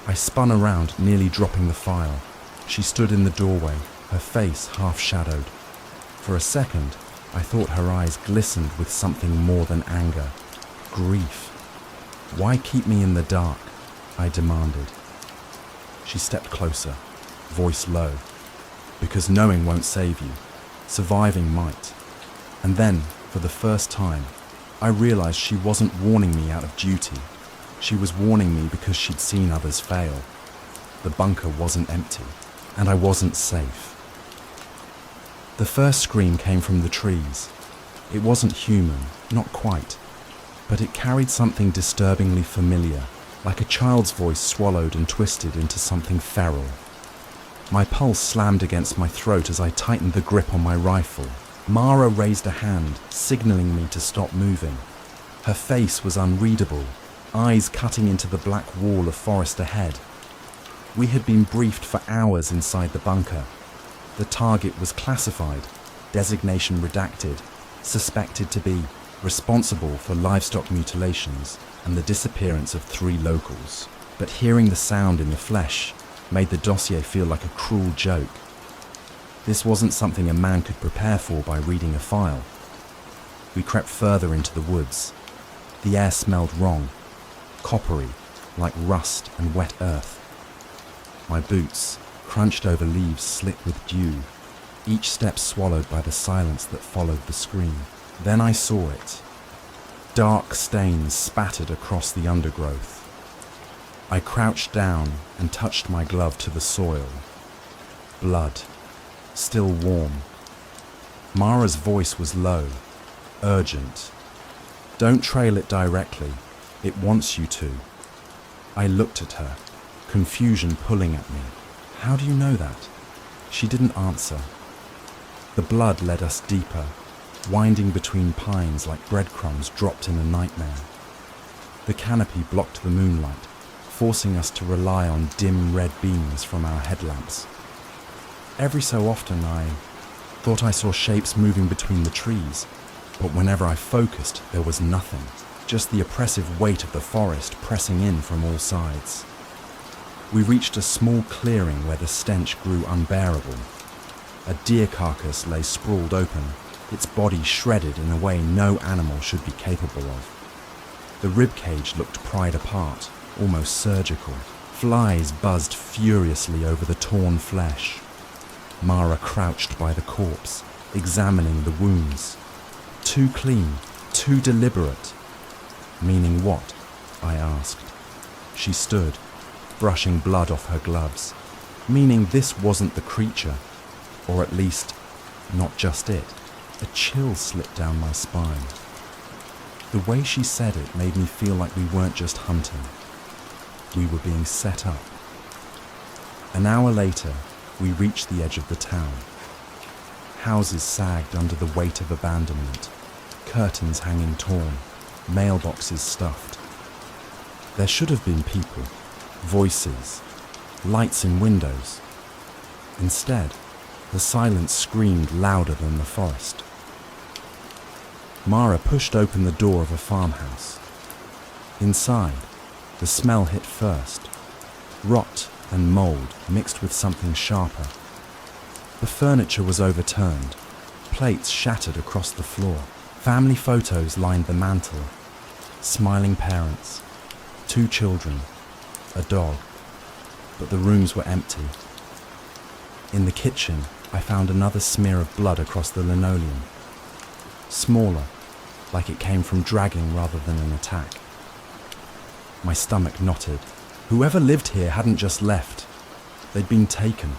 I spun around, nearly dropping the file. She stood in the doorway, her face half-shadowed. For a second, I thought her eyes glistened with something more than anger. Grief. Why keep me in the dark? I demanded. She stepped closer, voice low. Because knowing won't save you. Surviving might. And then, for the first time, I realized she wasn't warning me out of duty. She was warning me because she'd seen others fail. The bunker wasn't empty, and I wasn't safe. The first scream came from the trees. It wasn't human, not quite, but it carried something disturbingly familiar, like a child's voice swallowed and twisted into something feral. My pulse slammed against my throat as I tightened the grip on my rifle. Mara raised a hand, signaling me to stop moving. Her face was unreadable, eyes cutting into the black wall of forest ahead. We had been briefed for hours inside the bunker. The target was classified, designation redacted, suspected to be responsible for livestock mutilations and the disappearance of 3 locals. But hearing the sound in the flesh made the dossier feel like a cruel joke. This wasn't something a man could prepare for by reading a file. We crept further into the woods. The air smelled wrong, coppery, like rust and wet earth. My boots, crunched over leaves slick with dew, each step swallowed by the silence that followed the scream. Then I saw it. Dark stains spattered across the undergrowth. I crouched down and touched my glove to the soil. Blood, still warm. Mara's voice was low, urgent. Don't trail it directly. It wants you to. I looked at her, confusion pulling at me. How do you know that? She didn't answer. The blood led us deeper, winding between pines like breadcrumbs dropped in a nightmare. The canopy blocked the moonlight, forcing us to rely on dim red beams from our headlamps. Every so often I thought I saw shapes moving between the trees, but whenever I focused, there was nothing, just the oppressive weight of the forest pressing in from all sides. We reached a small clearing where the stench grew unbearable. A deer carcass lay sprawled open, its body shredded in a way no animal should be capable of. The ribcage looked pried apart, almost surgical. Flies buzzed furiously over the torn flesh. Mara crouched by the corpse, examining the wounds. Too clean, too deliberate. Meaning what? I asked. She stood, brushing blood off her gloves. Meaning this wasn't the creature, or at least, not just it. A chill slipped down my spine. The way she said it made me feel like we weren't just hunting. We were being set up. An hour later, we reached the edge of the town. Houses sagged under the weight of abandonment, curtains hanging torn, mailboxes stuffed. There should have been people, voices, lights in windows. Instead, the silence screamed louder than the forest. Mara pushed open the door of a farmhouse. Inside, the smell hit first. Rot and mold mixed with something sharper. The furniture was overturned, plates shattered across the floor. Family photos lined the mantel. Smiling parents, 2 children, a dog. But the rooms were empty. In the kitchen, I found another smear of blood across the linoleum. Smaller, like it came from dragging rather than an attack. My stomach knotted. Whoever lived here hadn't just left. They'd been taken.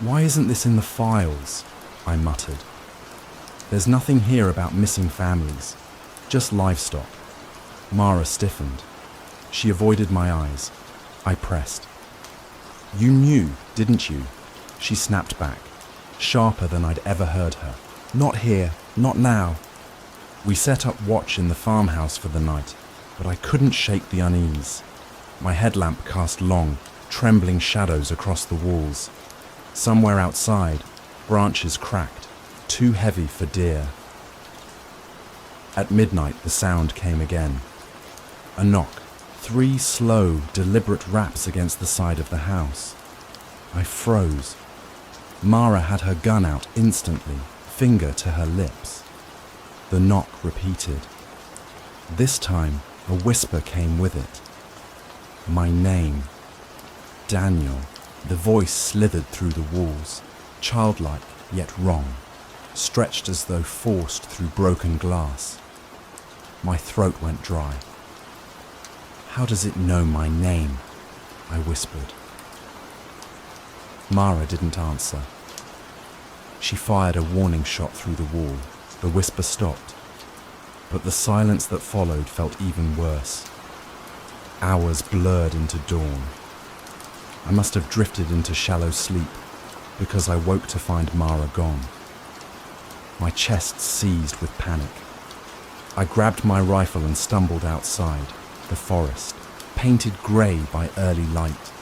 Why isn't this in the files? I muttered. There's nothing here about missing families, just livestock. Mara stiffened. She avoided my eyes. I pressed. You knew, didn't you? She snapped back, sharper than I'd ever heard her. Not here, not now. We set up watch in the farmhouse for the night, but I couldn't shake the unease. My headlamp cast long, trembling shadows across the walls. Somewhere outside, branches cracked, too heavy for deer. At midnight, the sound came again. A knock, 3 slow, deliberate raps against the side of the house. I froze. Mara had her gun out instantly, finger to her lips. The knock repeated. This time, a whisper came with it. My name. Daniel. The voice slithered through the walls, childlike yet wrong, stretched as though forced through broken glass. My throat went dry. How does it know my name? I whispered. Mara didn't answer. She fired a warning shot through the wall. The whisper stopped, but the silence that followed felt even worse. Hours blurred into dawn. I must have drifted into shallow sleep because I woke to find Mara gone. My chest seized with panic. I grabbed my rifle and stumbled outside, the forest, painted grey by early light.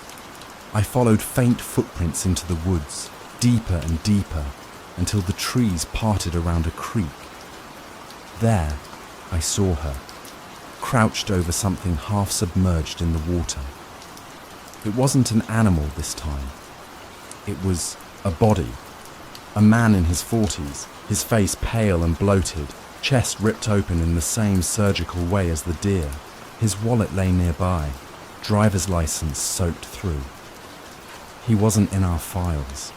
I followed faint footprints into the woods, deeper and deeper, until the trees parted around a creek. There, I saw her, crouched over something half submerged in the water. It wasn't an animal this time. It was a body. A man in his 40s, his face pale and bloated, chest ripped open in the same surgical way as the deer. His wallet lay nearby, driver's license soaked through. He wasn't in our files.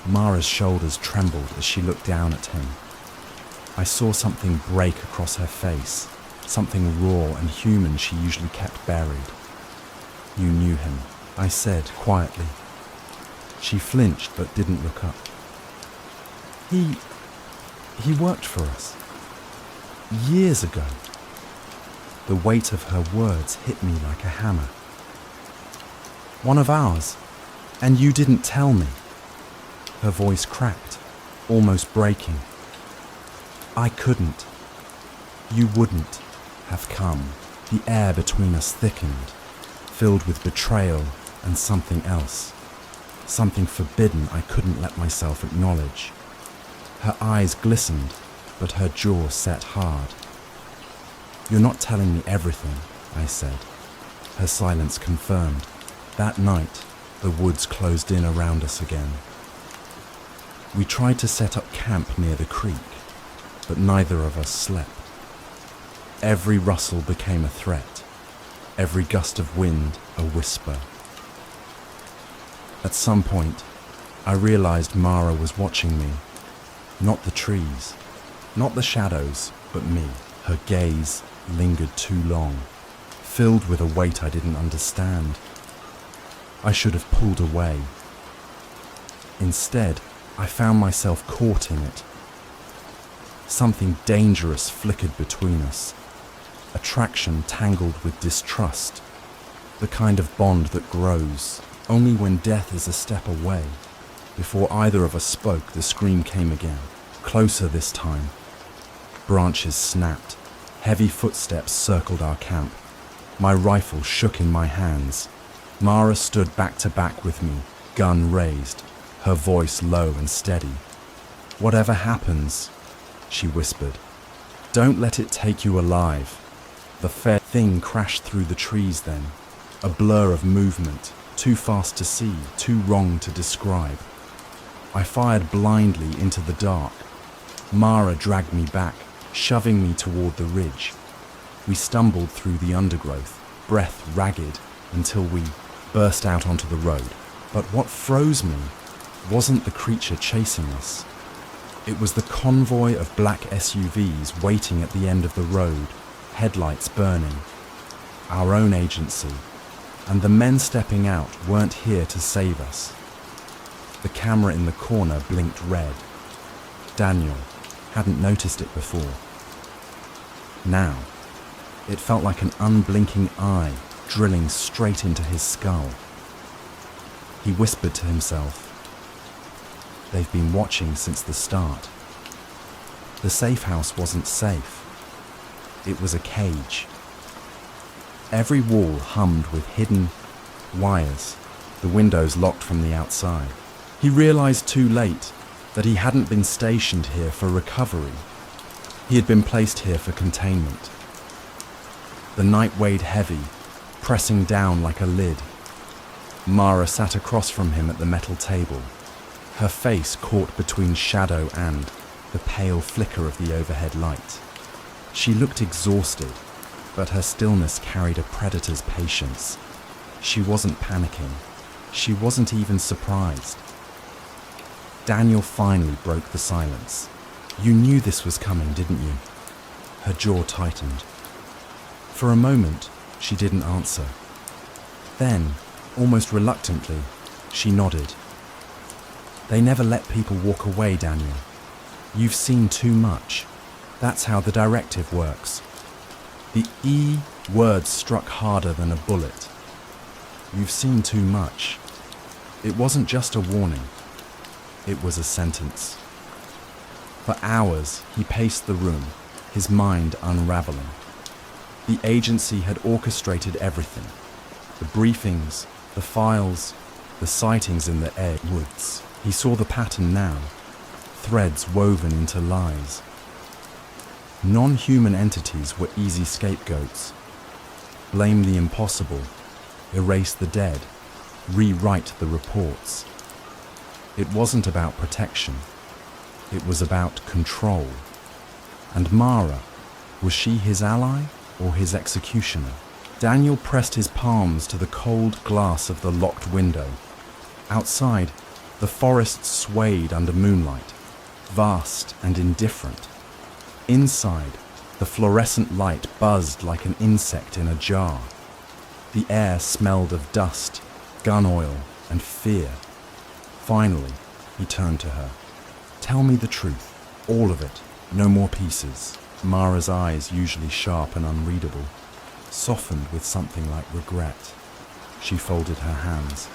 Mara's shoulders trembled as she looked down at him. I saw something break across her face, something raw and human she usually kept buried. You knew him, I said quietly. She flinched but didn't look up. He worked for us. Years ago. The weight of her words hit me like a hammer. One of ours, and you didn't tell me. Her voice cracked, almost breaking. I couldn't. You wouldn't have come. The air between us thickened, filled with betrayal and something else. Something forbidden I couldn't let myself acknowledge. Her eyes glistened, but her jaw set hard. You're not telling me everything, I said. Her silence confirmed. That night, the woods closed in around us again. We tried to set up camp near the creek, but neither of us slept. Every rustle became a threat, every gust of wind a whisper. At some point, I realized Mara was watching me. Not the trees, not the shadows, but me. Her gaze lingered too long, filled with a weight I didn't understand. I should have pulled away. Instead, I found myself caught in it. Something dangerous flickered between us. Attraction tangled with distrust. The kind of bond that grows only when death is a step away. Before either of us spoke, the scream came again. Closer this time. Branches snapped. Heavy footsteps circled our camp. My rifle shook in my hands. Mara stood back to back with me, gun raised, her voice low and steady. Whatever happens, she whispered, don't let it take you alive. The fair thing crashed through the trees then, a blur of movement, too fast to see, too wrong to describe. I fired blindly into the dark. Mara dragged me back, shoving me toward the ridge. We stumbled through the undergrowth, breath ragged, until we burst out onto the road. But what froze me wasn't the creature chasing us. It was the convoy of black SUVs waiting at the end of the road, headlights burning. Our own agency, and the men stepping out weren't here to save us. The camera in the corner blinked red. Daniel hadn't noticed it before. Now, it felt like an unblinking eye drilling straight into his skull. He whispered to himself. They've been watching since the start. The safe house wasn't safe. It was a cage. Every wall hummed with hidden wires, the windows locked from the outside. He realized too late that he hadn't been stationed here for recovery. He had been placed here for containment. The night weighed heavy, pressing down like a lid. Mara sat across from him at the metal table, her face caught between shadow and the pale flicker of the overhead light. She looked exhausted, but her stillness carried a predator's patience. She wasn't panicking. She wasn't even surprised. Daniel finally broke the silence. You knew this was coming, didn't you? Her jaw tightened. For a moment, she didn't answer. Then, almost reluctantly, she nodded. They never let people walk away, Daniel. You've seen too much. That's how the directive works. The E word struck harder than a bullet. You've seen too much. It wasn't just a warning. It was a sentence. For hours, he paced the room, his mind unraveling. The agency had orchestrated everything. The briefings, the files, the sightings in the air woods. He saw the pattern now, threads woven into lies. Non-human entities were easy scapegoats. Blame the impossible, erase the dead, rewrite the reports. It wasn't about protection. It was about control. And Mara, was she his ally or his executioner? Daniel pressed his palms to the cold glass of the locked window. Outside, the forest swayed under moonlight, vast and indifferent. Inside, the fluorescent light buzzed like an insect in a jar. The air smelled of dust, gun oil, and fear. Finally, he turned to her. Tell me the truth, all of it, no more pieces. Mara's eyes, usually sharp and unreadable, softened with something like regret. She folded her hands,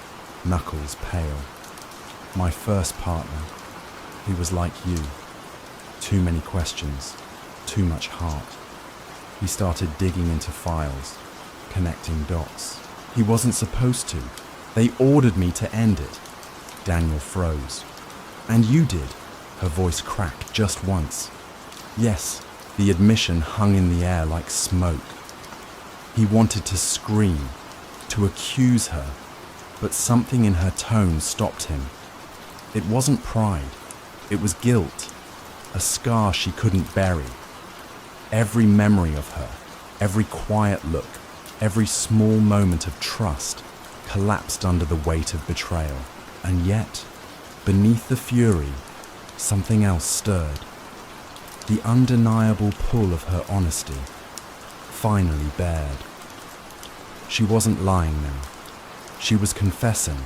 knuckles pale. My first partner, he was like you. Too many questions, too much heart. He started digging into files, connecting dots. He wasn't supposed to. They ordered me to end it. Daniel froze. And you did. Her voice cracked just once. Yes, the admission hung in the air like smoke. He wanted to scream, to accuse her, but something in her tone stopped him. It wasn't pride, it was guilt, a scar she couldn't bury. Every memory of her, every quiet look, every small moment of trust collapsed under the weight of betrayal. And yet, beneath the fury, something else stirred. The undeniable pull of her honesty finally bared. She wasn't lying now. She was confessing,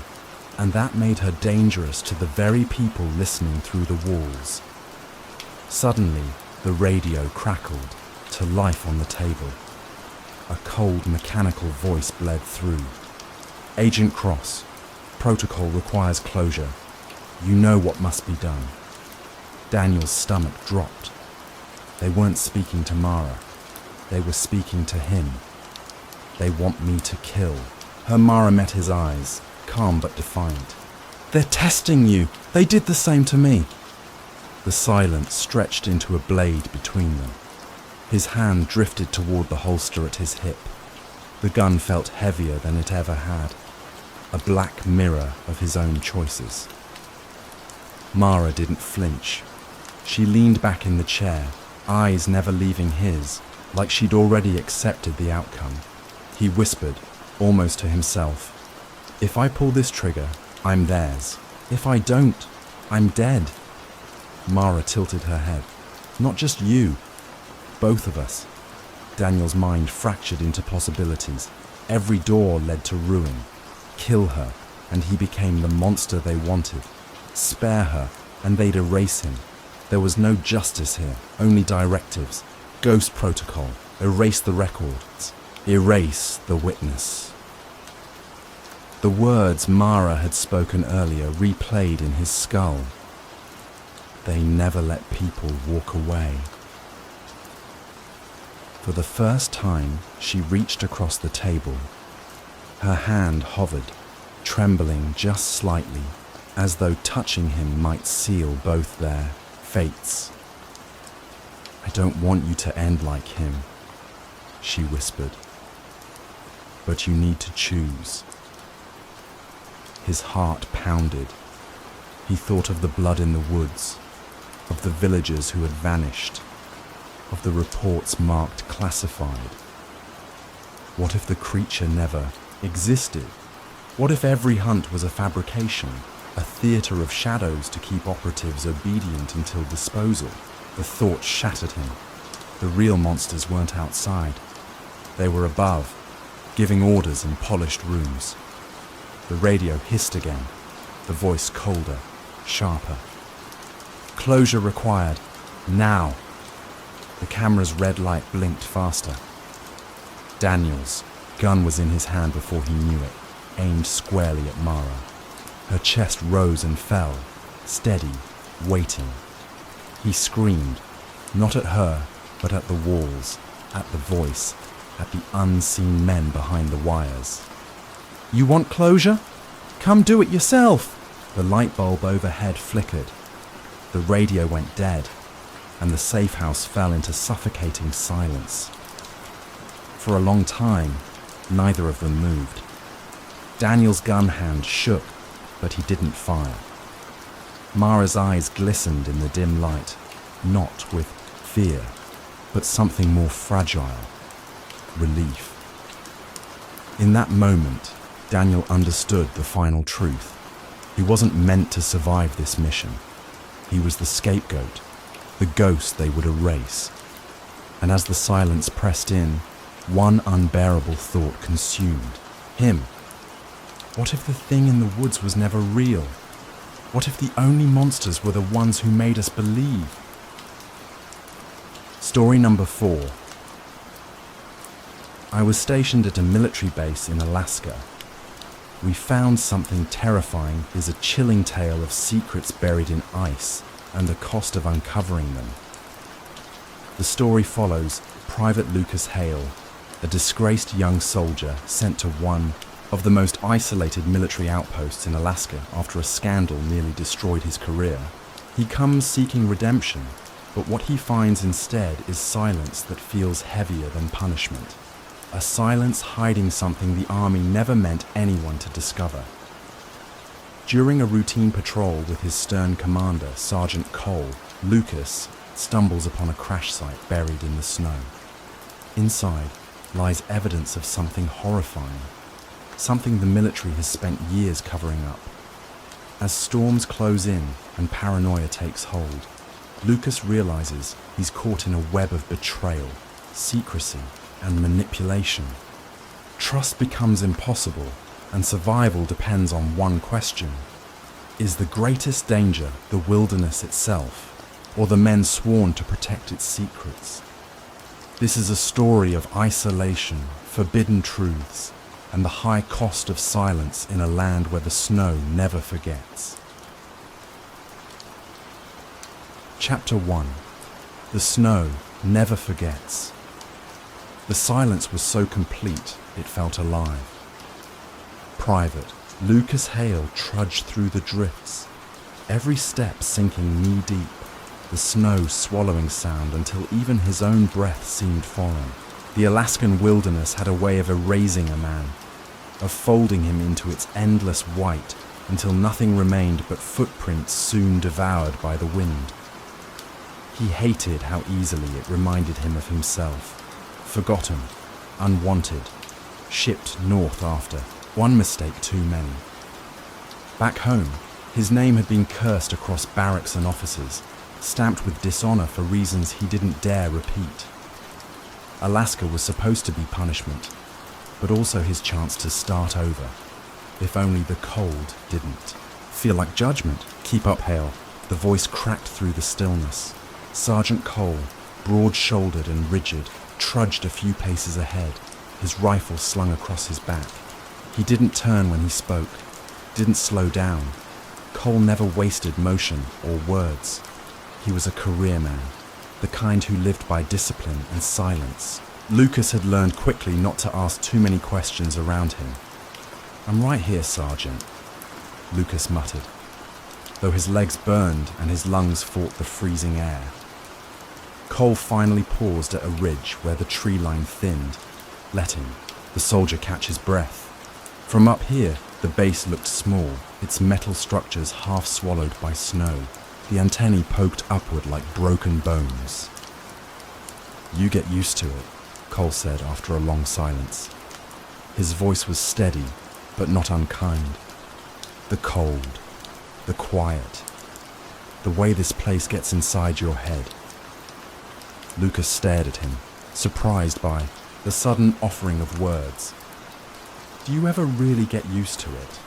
and that made her dangerous to the very people listening through the walls. Suddenly, the radio crackled to life on the table. A cold mechanical voice bled through. Agent Cross, protocol requires closure. You know what must be done. Daniel's stomach dropped. They weren't speaking to Mara. They were speaking to him. They want me to kill. Her Mara met his eyes, calm but defiant. They're testing you. They did the same to me. The silence stretched into a blade between them. His hand drifted toward the holster at his hip. The gun felt heavier than it ever had, a black mirror of his own choices. Mara didn't flinch. She leaned back in the chair, eyes never leaving his, like she'd already accepted the outcome. He whispered, almost to himself, if I pull this trigger, I'm theirs. If I don't, I'm dead. Mara tilted her head. Not just you. Both of us. Daniel's mind fractured into possibilities. Every door led to ruin. Kill her, and he became the monster they wanted. Spare her, and they'd erase him. There was no justice here, only directives. Ghost protocol. Erase the records. Erase the witness. The words Mara had spoken earlier replayed in his skull. They never let people walk away. For the first time, she reached across the table. Her hand hovered, trembling just slightly, as though touching him might seal both their fates. "I don't want you to end like him," she whispered. "But you need to choose." His heart pounded. He thought of the blood in the woods, of the villagers who had vanished, of the reports marked classified. What if the creature never existed? What if every hunt was a fabrication, a theatre of shadows to keep operatives obedient until disposal? The thought shattered him. The real monsters weren't outside. They were above, giving orders in polished rooms. The radio hissed again, the voice colder, sharper. "Closure required. Now." The camera's red light blinked faster. Daniel's gun was in his hand before he knew it, aimed squarely at Mara. Her chest rose and fell, steady, waiting. He screamed, not at her, but at the walls, at the voice, at the unseen men behind the wires. "You want closure? Come do it yourself!" The light bulb overhead flickered. The radio went dead, and the safe house fell into suffocating silence. For a long time, neither of them moved. Daniel's gun hand shook, but he didn't fire. Mara's eyes glistened in the dim light, not with fear, but something more fragile, relief. In that moment, Daniel understood the final truth. He wasn't meant to survive this mission. He was the scapegoat, the ghost they would erase. And as the silence pressed in, one unbearable thought consumed him. What if the thing in the woods was never real? What if the only monsters were the ones who made us believe? Story number 4. I was stationed at a military base in Alaska. We found something terrifying is a chilling tale of secrets buried in ice and the cost of uncovering them. The story follows Private Lucas Hale, a disgraced young soldier sent to one of the most isolated military outposts in Alaska after a scandal nearly destroyed his career. He comes seeking redemption, but what he finds instead is silence that feels heavier than punishment. A silence hiding something the army never meant anyone to discover. During a routine patrol with his stern commander, Sergeant Cole, Lucas stumbles upon a crash site buried in the snow. Inside lies evidence of something horrifying, something the military has spent years covering up. As storms close in and paranoia takes hold, Lucas realizes he's caught in a web of betrayal, secrecy, and manipulation. Trust becomes impossible, and survival depends on one question. Is the greatest danger the wilderness itself, or the men sworn to protect its secrets? This is a story of isolation, forbidden truths, and the high cost of silence in a land where the snow never forgets. Chapter 1. The snow never forgets. The silence was so complete, it felt alive. Private Lucas Hale trudged through the drifts, every step sinking knee-deep, the snow swallowing sound until even his own breath seemed foreign. The Alaskan wilderness had a way of erasing a man, of folding him into its endless white until nothing remained but footprints soon devoured by the wind. He hated how easily it reminded him of himself. Forgotten, unwanted, shipped north after, one mistake too many. Back home, his name had been cursed across barracks and offices, stamped with dishonor for reasons he didn't dare repeat. Alaska was supposed to be punishment, but also his chance to start over, if only the cold didn't. Feel like judgment? Keep up, Hale. The voice cracked through the stillness. Sergeant Cole, broad-shouldered and rigid, trudged a few paces ahead, his rifle slung across his back. He didn't turn when he spoke, didn't slow down. Cole never wasted motion or words. He was a career man, the kind who lived by discipline and silence. Lucas had learned quickly not to ask too many questions around him. "I'm right here, Sergeant," Lucas muttered, though his legs burned and his lungs fought the freezing air. Cole finally paused at a ridge where the tree line thinned, letting the soldier catch his breath. From up here, the base looked small, its metal structures half swallowed by snow, the antennae poked upward like broken bones. "You get used to it," Cole said after a long silence. His voice was steady, but not unkind. "The cold, the quiet, the way this place gets inside your head." Lucas stared at him, surprised by the sudden offering of words. "Do you ever really get used to it?"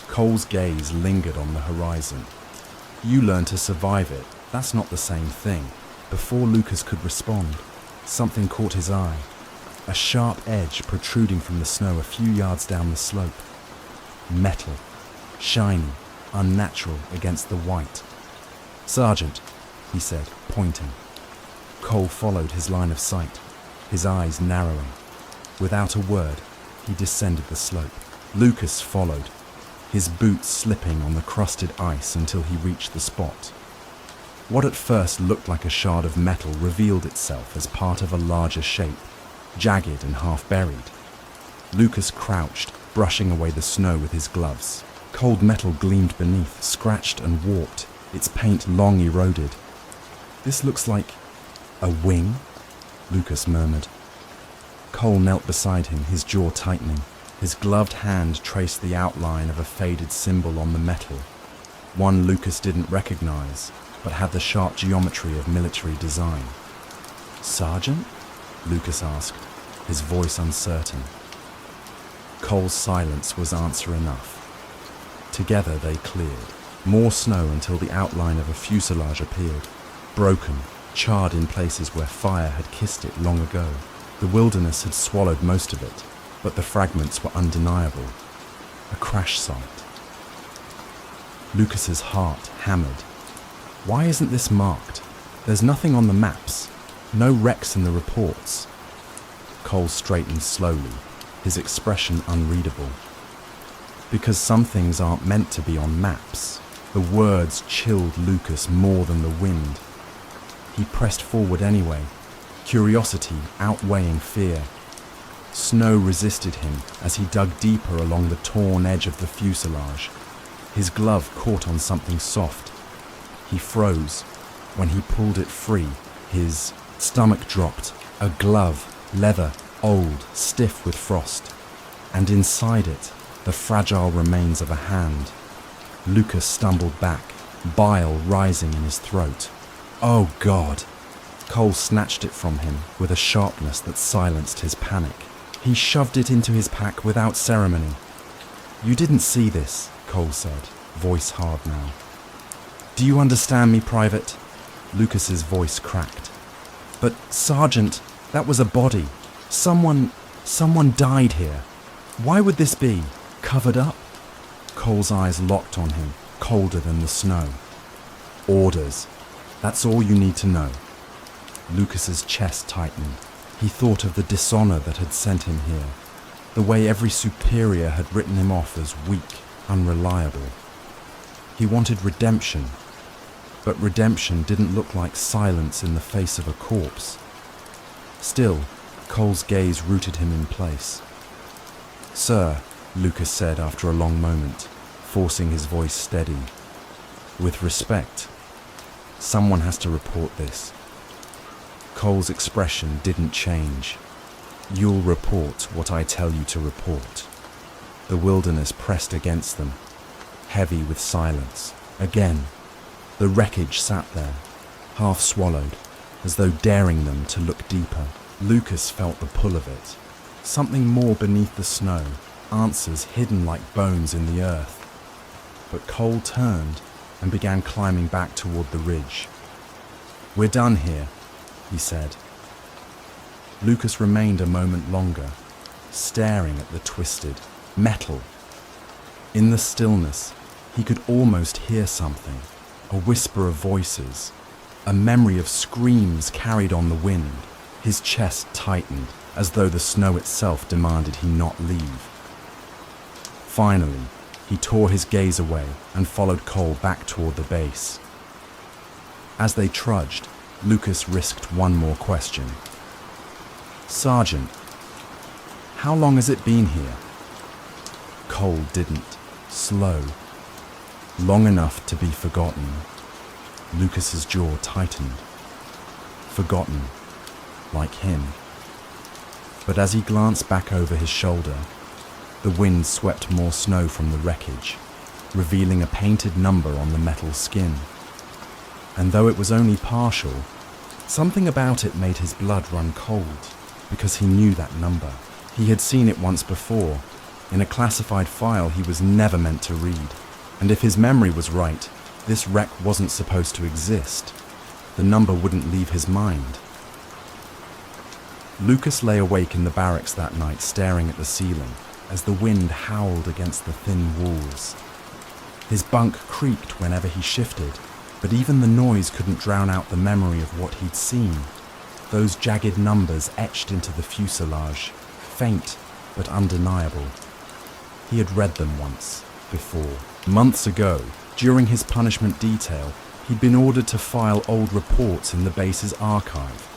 Cole's gaze lingered on the horizon. "You learn to survive it. That's not the same thing." Before Lucas could respond, something caught his eye. A sharp edge protruding from the snow a few yards down the slope. Metal, shiny, unnatural against the white. "Sergeant," he said, pointing. Cole followed his line of sight, his eyes narrowing. Without a word, he descended the slope. Lucas followed, his boots slipping on the crusted ice until he reached the spot. What at first looked like a shard of metal revealed itself as part of a larger shape, jagged and half buried. Lucas crouched, brushing away the snow with his gloves. Cold metal gleamed beneath, scratched and warped, its paint long eroded. "This looks like a wing," Lucas murmured. Cole knelt beside him, his jaw tightening. His gloved hand traced the outline of a faded symbol on the metal, one Lucas didn't recognize, but had the sharp geometry of military design. "Sergeant?" Lucas asked, his voice uncertain. Cole's silence was answer enough. Together they cleared. More snow until the outline of a fuselage appeared, broken, charred in places where fire had kissed it long ago. The wilderness had swallowed most of it, but the fragments were undeniable. A crash site. Lucas's heart hammered. Why isn't this marked? There's nothing on the maps, no wrecks in the reports. Cole straightened slowly, his expression unreadable. Because some things aren't meant to be on maps. The words chilled Lucas more than the wind. He pressed forward anyway, curiosity outweighing fear. Snow resisted him as he dug deeper along the torn edge of the fuselage. His glove caught on something soft. He froze. When he pulled it free, his stomach dropped. A glove, leather, old, stiff with frost. And inside it, the fragile remains of a hand. Lucas stumbled back, bile rising in his throat. "Oh, God!" Cole snatched it from him with a sharpness that silenced his panic. He shoved it into his pack without ceremony. "You didn't see this," Cole said, voice hard now. "Do you understand me, Private?" Lucas's voice cracked. "But, Sergeant, that was a body. Someone died here. Why would this be? Covered up?" Cole's eyes locked on him, colder than the snow. "Orders. That's all you need to know." Lucas's chest tightened. He thought of the dishonor that had sent him here, the way every superior had written him off as weak, unreliable. He wanted redemption, but redemption didn't look like silence in the face of a corpse. Still, Cole's gaze rooted him in place. "Sir," Lucas said after a long moment, forcing his voice steady, "with respect, someone has to report this." Cole's expression didn't change. "You'll report what I tell you to report." The wilderness pressed against them, heavy with silence. Again, the wreckage sat there, half swallowed, as though daring them to look deeper. Lucas felt the pull of it. Something more beneath the snow, answers hidden like bones in the earth. But Cole turned and began climbing back toward the ridge. "We're done here," he said. Lucas remained a moment longer, staring at the twisted, Metal. In the stillness, he could almost hear something, a whisper of voices, a memory of screams carried on the wind. His chest tightened, as though the snow itself demanded he not leave. Finally, he tore his gaze away and followed Cole back toward the base. As they trudged, Lucas risked one more question. "Sergeant, how long has it been here?" Cole didn't. Slow. Long enough to be forgotten. Lucas's jaw tightened. Forgotten. Like him. But as he glanced back over his shoulder, the wind swept more snow from the wreckage, revealing a painted number on the metal skin. And though it was only partial, something about it made his blood run cold, because he knew that number. He had seen it once before, in a classified file he was never meant to read. And if his memory was right, this wreck wasn't supposed to exist. The number wouldn't leave his mind. Lucas lay awake in the barracks that night, staring at the ceiling, as the wind howled against the thin walls. His bunk creaked whenever he shifted, but even the noise couldn't drown out the memory of what he'd seen. Those jagged numbers etched into the fuselage, faint but undeniable. He had read them once, before. Months ago, during his punishment detail, he'd been ordered to file old reports in the base's archive.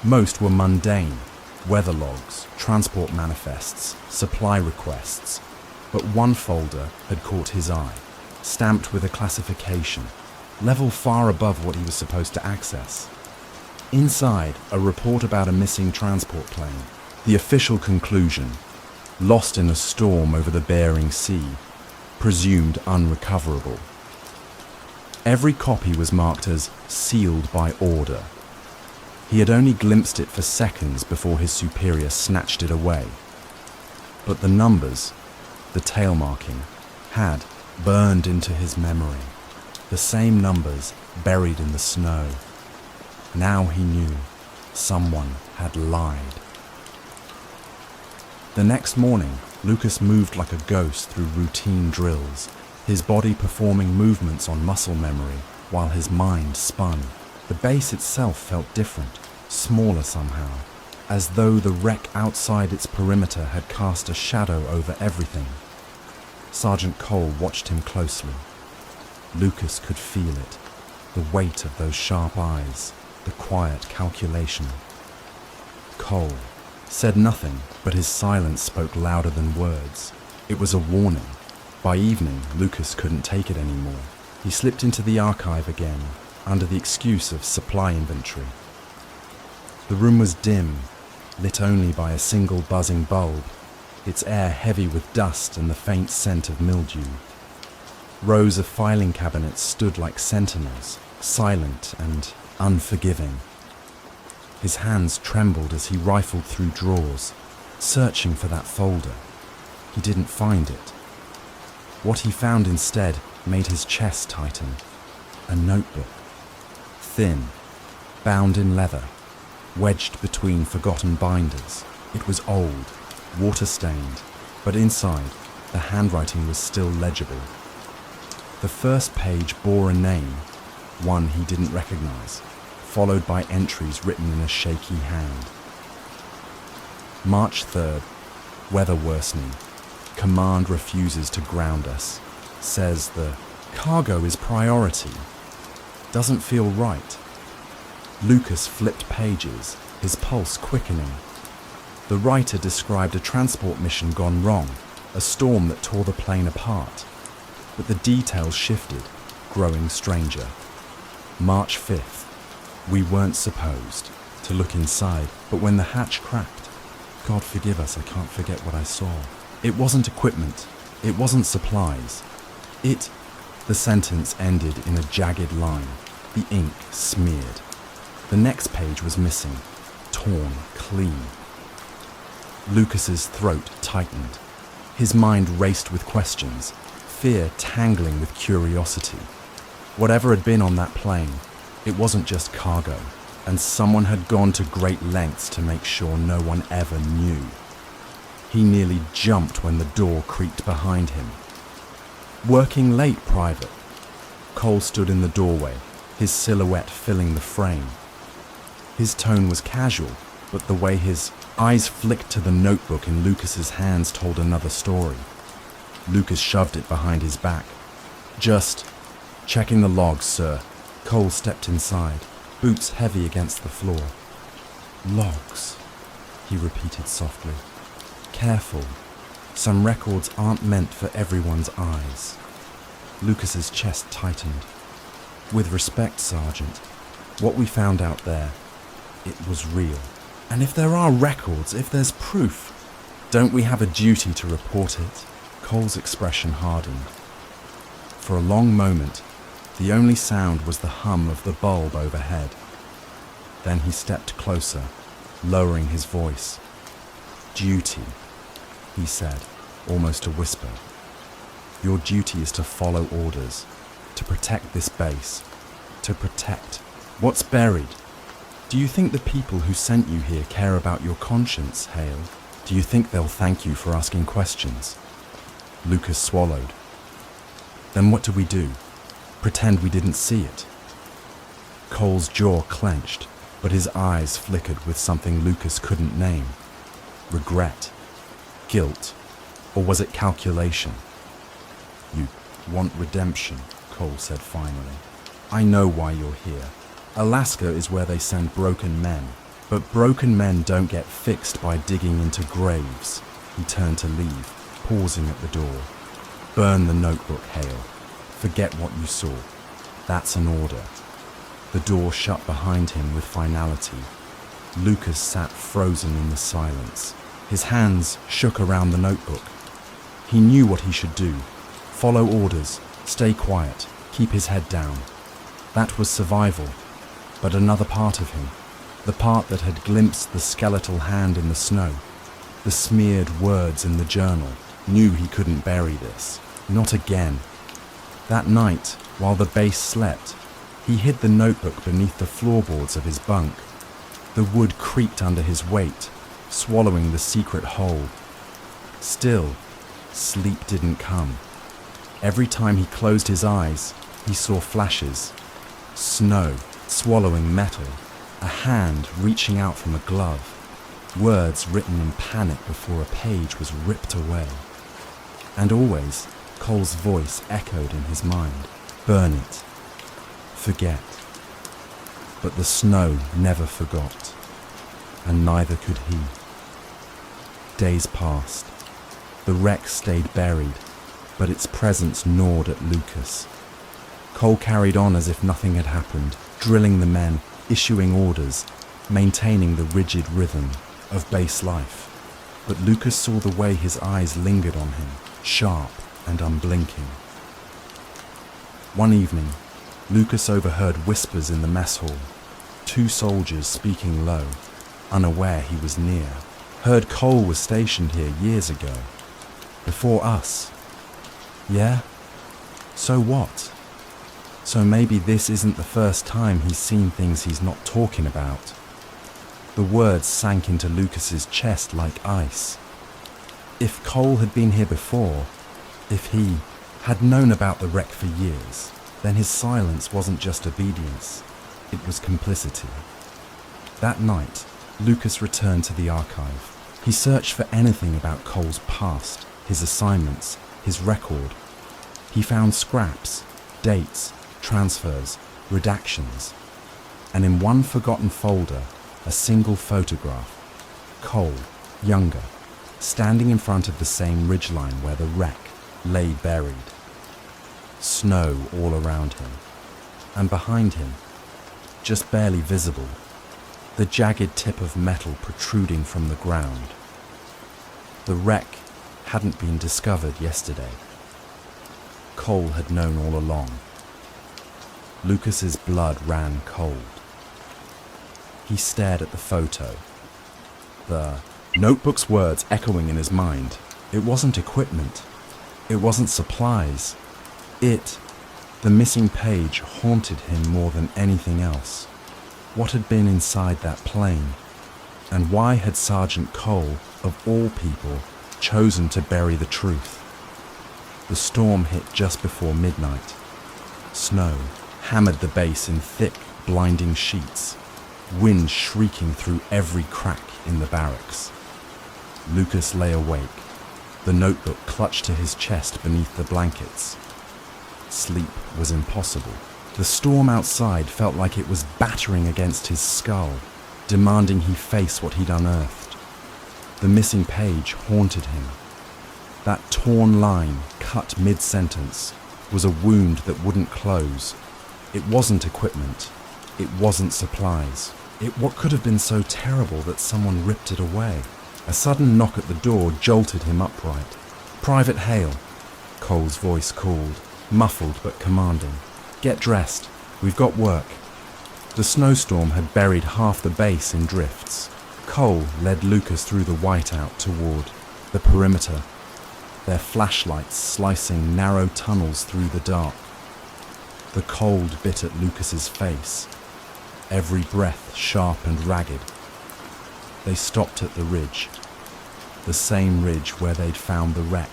Most were mundane: weather logs, transport manifests, supply requests. But one folder had caught his eye, stamped with a classification, level far above what he was supposed to access. Inside, a report about a missing transport plane. The official conclusion: lost in a storm over the Bering Sea, presumed unrecoverable. Every copy was marked as sealed by order. He had only glimpsed it for seconds before his superior snatched it away. But the numbers, the tail marking, had burned into his memory. The same numbers buried in the snow. Now he knew someone had lied. The next morning, Lucas moved like a ghost through routine drills, his body performing movements on muscle memory while his mind spun. The base itself felt different, smaller somehow, as though the wreck outside its perimeter had cast a shadow over everything. Sergeant Cole watched him closely. Lucas could feel it, the weight of those sharp eyes, the quiet calculation. Cole said nothing, but his silence spoke louder than words. It was a warning. By evening, Lucas couldn't take it anymore. He slipped into the archive again, under the excuse of supply inventory. The room was dim, lit only by a single buzzing bulb, its air heavy with dust and the faint scent of mildew. Rows of filing cabinets stood like sentinels, silent and unforgiving. His hands trembled as he rifled through drawers, searching for that folder. He didn't find it. What he found instead made his chest tighten. A notebook. Thin, bound in leather, wedged between forgotten binders. It was old, water-stained, but inside, the handwriting was still legible. The first page bore a name, one he didn't recognize, followed by entries written in a shaky hand. March 3rd, weather worsening. Command refuses to ground us. Says the cargo is priority. Doesn't feel right. Lucas flipped pages, his pulse quickening. The writer described a transport mission gone wrong, a storm that tore the plane apart. But the details shifted, growing stranger. March 5th. We weren't supposed to look inside, but when the hatch cracked, God forgive us, I can't forget what I saw. It wasn't equipment, it wasn't supplies. The sentence ended in a jagged line, the ink smeared. The next page was missing, torn clean. Lucas's throat tightened. His mind raced with questions, fear tangling with curiosity. Whatever had been on that plane, it wasn't just cargo, and someone had gone to great lengths to make sure no one ever knew. He nearly jumped when the door creaked behind him. "Working late, Private." Cole stood in the doorway, his silhouette filling the frame. His tone was casual, but the way his eyes flicked to the notebook in Lucas's hands told another story. Lucas shoved it behind his back. "Just checking the logs, sir." Cole stepped inside, boots heavy against the floor. "Logs," he repeated softly. "Careful. Some records aren't meant for everyone's eyes." Lucas's chest tightened. "With respect, Sergeant, what we found out there, it was real. And if there are records, if there's proof, don't we have a duty to report it?" Cole's expression hardened. For a long moment, the only sound was the hum of the bulb overhead. Then he stepped closer, lowering his voice. "Duty," he said, almost a whisper. "Your duty is to follow orders, to protect this base, to protect what's buried. Do you think the people who sent you here care about your conscience, Hale? Do you think they'll thank you for asking questions?" Lucas swallowed. "Then what do we do? Pretend we didn't see it?" Cole's jaw clenched, but his eyes flickered with something Lucas couldn't name. Regret? Guilt? Or was it calculation? "You want redemption," Cole said finally. "I know why you're here. Alaska is where they send broken men, but broken men don't get fixed by digging into graves." He turned to leave, pausing at the door. "Burn the notebook, Hale. Forget what you saw. That's an order." The door shut behind him with finality. Lucas sat frozen in the silence. His hands shook around the notebook. He knew what he should do. Follow orders, stay quiet, keep his head down. That was survival. But another part of him, the part that had glimpsed the skeletal hand in the snow, the smeared words in the journal, knew he couldn't bury this. Not again. That night, while the base slept, he hid the notebook beneath the floorboards of his bunk. The wood creaked under his weight, swallowing the secret whole. Still, sleep didn't come. Every time he closed his eyes, he saw flashes. Snow, swallowing metal, a hand reaching out from a glove, words written in panic before a page was ripped away. And always, Cole's voice echoed in his mind. Burn it. Forget. But the snow never forgot, and neither could he. Days passed. The wreck stayed buried, but its presence gnawed at Lucas. Cole carried on as if nothing had happened, drilling the men, issuing orders, maintaining the rigid rhythm of base life. But Lucas saw the way his eyes lingered on him, sharp and unblinking. One evening, Lucas overheard whispers in the mess hall. 2 soldiers speaking low, unaware he was near. Heard Cole was stationed here years ago. Before us. Yeah? So what? So maybe this isn't the first time he's seen things he's not talking about. The words sank into Lucas's chest like ice. If Cole had been here before, if he had known about the wreck for years, then his silence wasn't just obedience, it was complicity. That night, Lucas returned to the archive. He searched for anything about Cole's past, his assignments, his record. He found scraps, dates, transfers, redactions, and in one forgotten folder, a single photograph. Cole, younger, standing in front of the same ridgeline where the wreck lay buried. Snow all around him, and behind him, just barely visible, the jagged tip of metal protruding from the ground. The wreck hadn't been discovered yesterday. Cole had known all along. Lucas's blood ran cold. He stared at the photo, the notebook's words echoing in his mind. It wasn't equipment. It wasn't supplies. The missing page, haunted him more than anything else. What had been inside that plane? And why had Sergeant Cole, of all people, chosen to bury the truth. The storm hit just before midnight. Snow hammered the base in thick, blinding sheets, wind shrieking through every crack in the barracks. Lucas lay awake, the notebook clutched to his chest beneath the blankets. Sleep was impossible. The storm outside felt like it was battering against his skull, demanding he face what he'd unearthed. The missing page haunted him. That torn line, cut mid-sentence, was a wound that wouldn't close. It wasn't equipment. It wasn't supplies. What could have been so terrible that someone ripped it away? A sudden knock at the door jolted him upright. "Private Hale," Cole's voice called, muffled but commanding. "Get dressed. We've got work." The snowstorm had buried half the base in drifts. Cole led Lucas through the whiteout toward the perimeter, their flashlights slicing narrow tunnels through the dark. The cold bit at Lucas's face, every breath sharp and ragged. They stopped at the ridge, the same ridge where they'd found the wreck,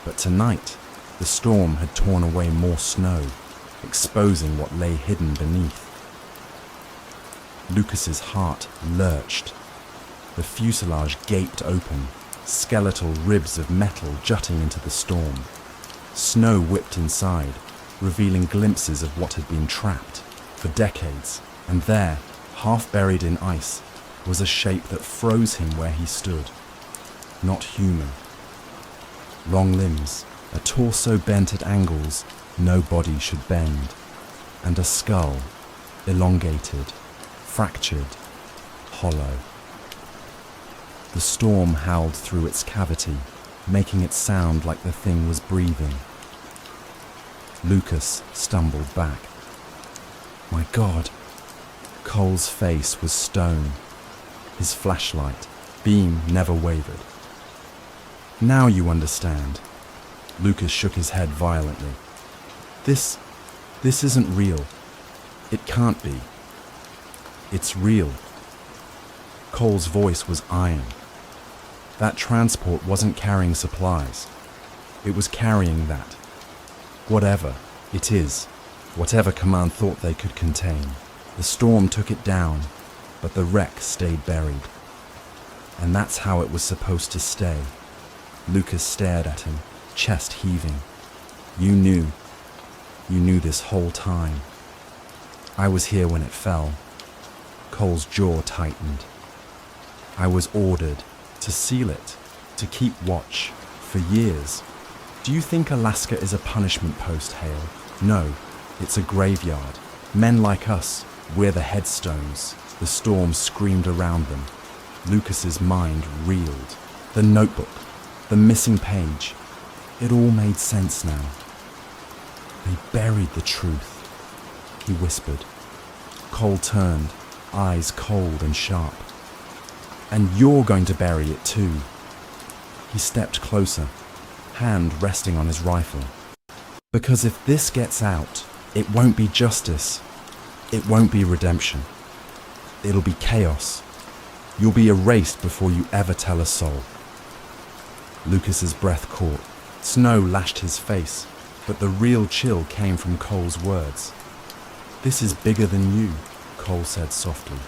but tonight the storm had torn away more snow, exposing what lay hidden beneath. Lucas's heart lurched. The fuselage gaped open, skeletal ribs of metal jutting into the storm. Snow whipped inside, revealing glimpses of what had been trapped for decades, and there, half buried in ice, was a shape that froze him where he stood. Not human. Long limbs, a torso bent at angles no body should bend, and a skull, elongated, fractured, hollow. The storm howled through its cavity, making it sound like the thing was breathing. Lucas stumbled back. My God! Cole's face was stone. His flashlight beam never wavered. Now you understand. Lucas shook his head violently. This isn't real. It can't be. It's real. Cole's voice was iron. That transport wasn't carrying supplies. It was carrying that. Whatever it is, whatever command thought they could contain. The storm took it down, but the wreck stayed buried. And that's how it was supposed to stay. Lucas stared at him, chest heaving. You knew this whole time. I was here when it fell. Cole's jaw tightened. I was ordered to seal it, to keep watch, for years. Do you think Alaska is a punishment post, Hale? No, it's a graveyard. Men like us, we're the headstones. The storm screamed around them. Lucas's mind reeled. The notebook, the missing page. It all made sense now. They buried the truth, he whispered. Cole turned, eyes cold and sharp. And you're going to bury it too. He stepped closer, hand resting on his rifle. Because if this gets out, it won't be justice. It won't be redemption. It'll be chaos. You'll be erased before you ever tell a soul. Lucas's breath caught. Snow lashed his face, but the real chill came from Cole's words. This is bigger than you, Cole said softly.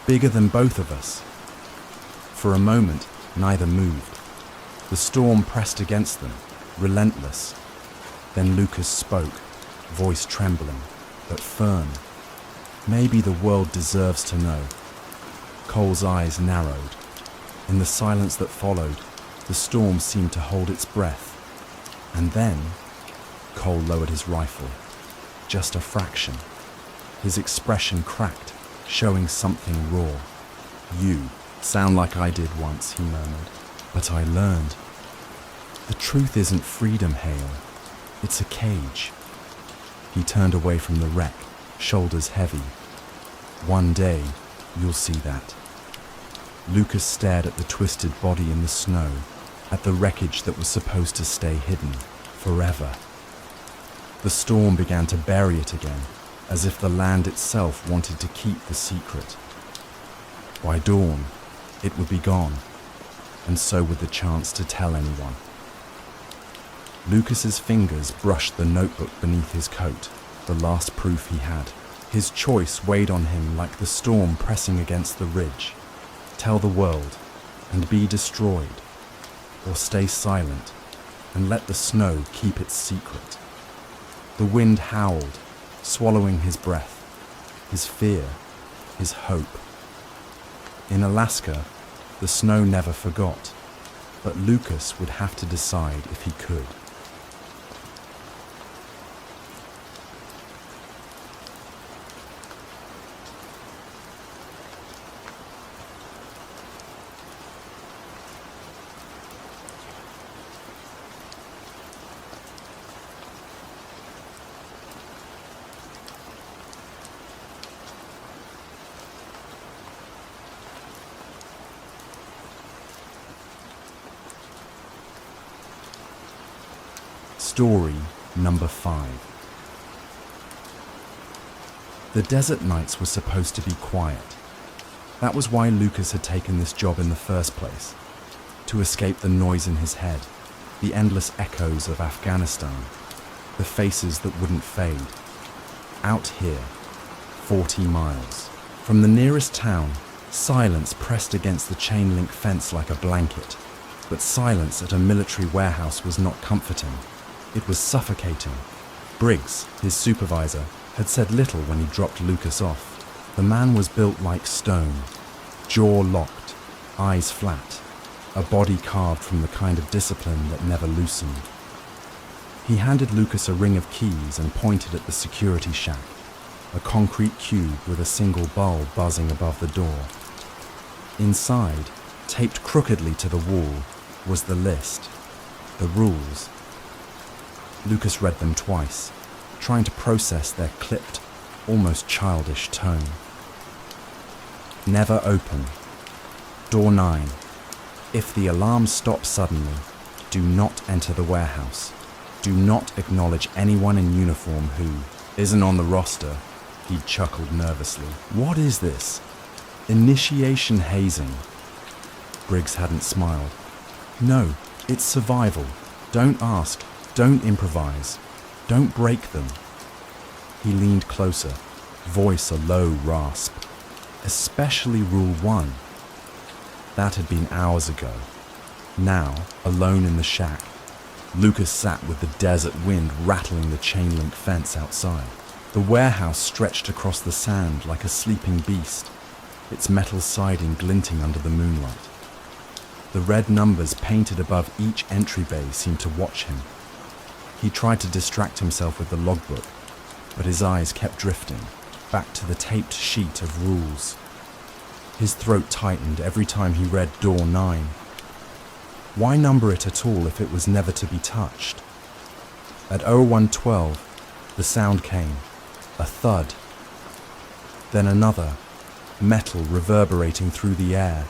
Bigger than both of us. For a moment, neither moved. The storm pressed against them, relentless. Then Lucas spoke, voice trembling, but firm. Maybe the world deserves to know. Cole's eyes narrowed. In the silence that followed, the storm seemed to hold its breath. And then, Cole lowered his rifle. Just a fraction. His expression cracked, showing something raw. You sound like I did once, he murmured. But I learned. The truth isn't freedom, Hale. It's a cage. He turned away from the wreck, shoulders heavy. One day, you'll see that. Lucas stared at the twisted body in the snow, at the wreckage that was supposed to stay hidden, forever. The storm began to bury it again, as if the land itself wanted to keep the secret. By dawn, it would be gone. and so would the chance to tell anyone. Lucas's fingers brushed the notebook beneath his coat, the last proof he had. His choice weighed on him like the storm pressing against the ridge. Tell the world and be destroyed, or stay silent and let the snow keep its secret. The wind howled, swallowing his breath, his fear, his hope. In Alaska, the snow never forgot, but Lucas would have to decide if he could. Story number 5. The desert nights were supposed to be quiet. That was why Lucas had taken this job in the first place, to escape the noise in his head, the endless echoes of Afghanistan, the faces that wouldn't fade. Out here, 40 miles. From the nearest town, silence pressed against the chain-link fence like a blanket. But silence at a military warehouse was not comforting. It was suffocating. Briggs, his supervisor, had said little when he dropped Lucas off. The man was built like stone, jaw locked, eyes flat, a body carved from the kind of discipline that never loosened. He handed Lucas a ring of keys and pointed at the security shack, a concrete cube with a single bulb buzzing above the door. Inside, taped crookedly to the wall, was the list, the rules. Lucas read them twice, trying to process their clipped, almost childish tone. Never open. Door 9. If the alarm stops suddenly, do not enter the warehouse. Do not acknowledge anyone in uniform who isn't on the roster. He chuckled nervously. What is this? Initiation hazing. Briggs hadn't smiled. No, it's survival. Don't ask. Don't improvise. Don't break them. He leaned closer, voice a low rasp. Especially Rule 1. That had been hours ago. Now, alone in the shack, Lucas sat with the desert wind rattling the chain-link fence outside. The warehouse stretched across the sand like a sleeping beast, its metal siding glinting under the moonlight. The red numbers painted above each entry bay seemed to watch him. He tried to distract himself with the logbook, but his eyes kept drifting, back to the taped sheet of rules. His throat tightened every time he read Door 9. Why number it at all if it was never to be touched? At 0112, the sound came, a thud. Then another, metal reverberating through the air.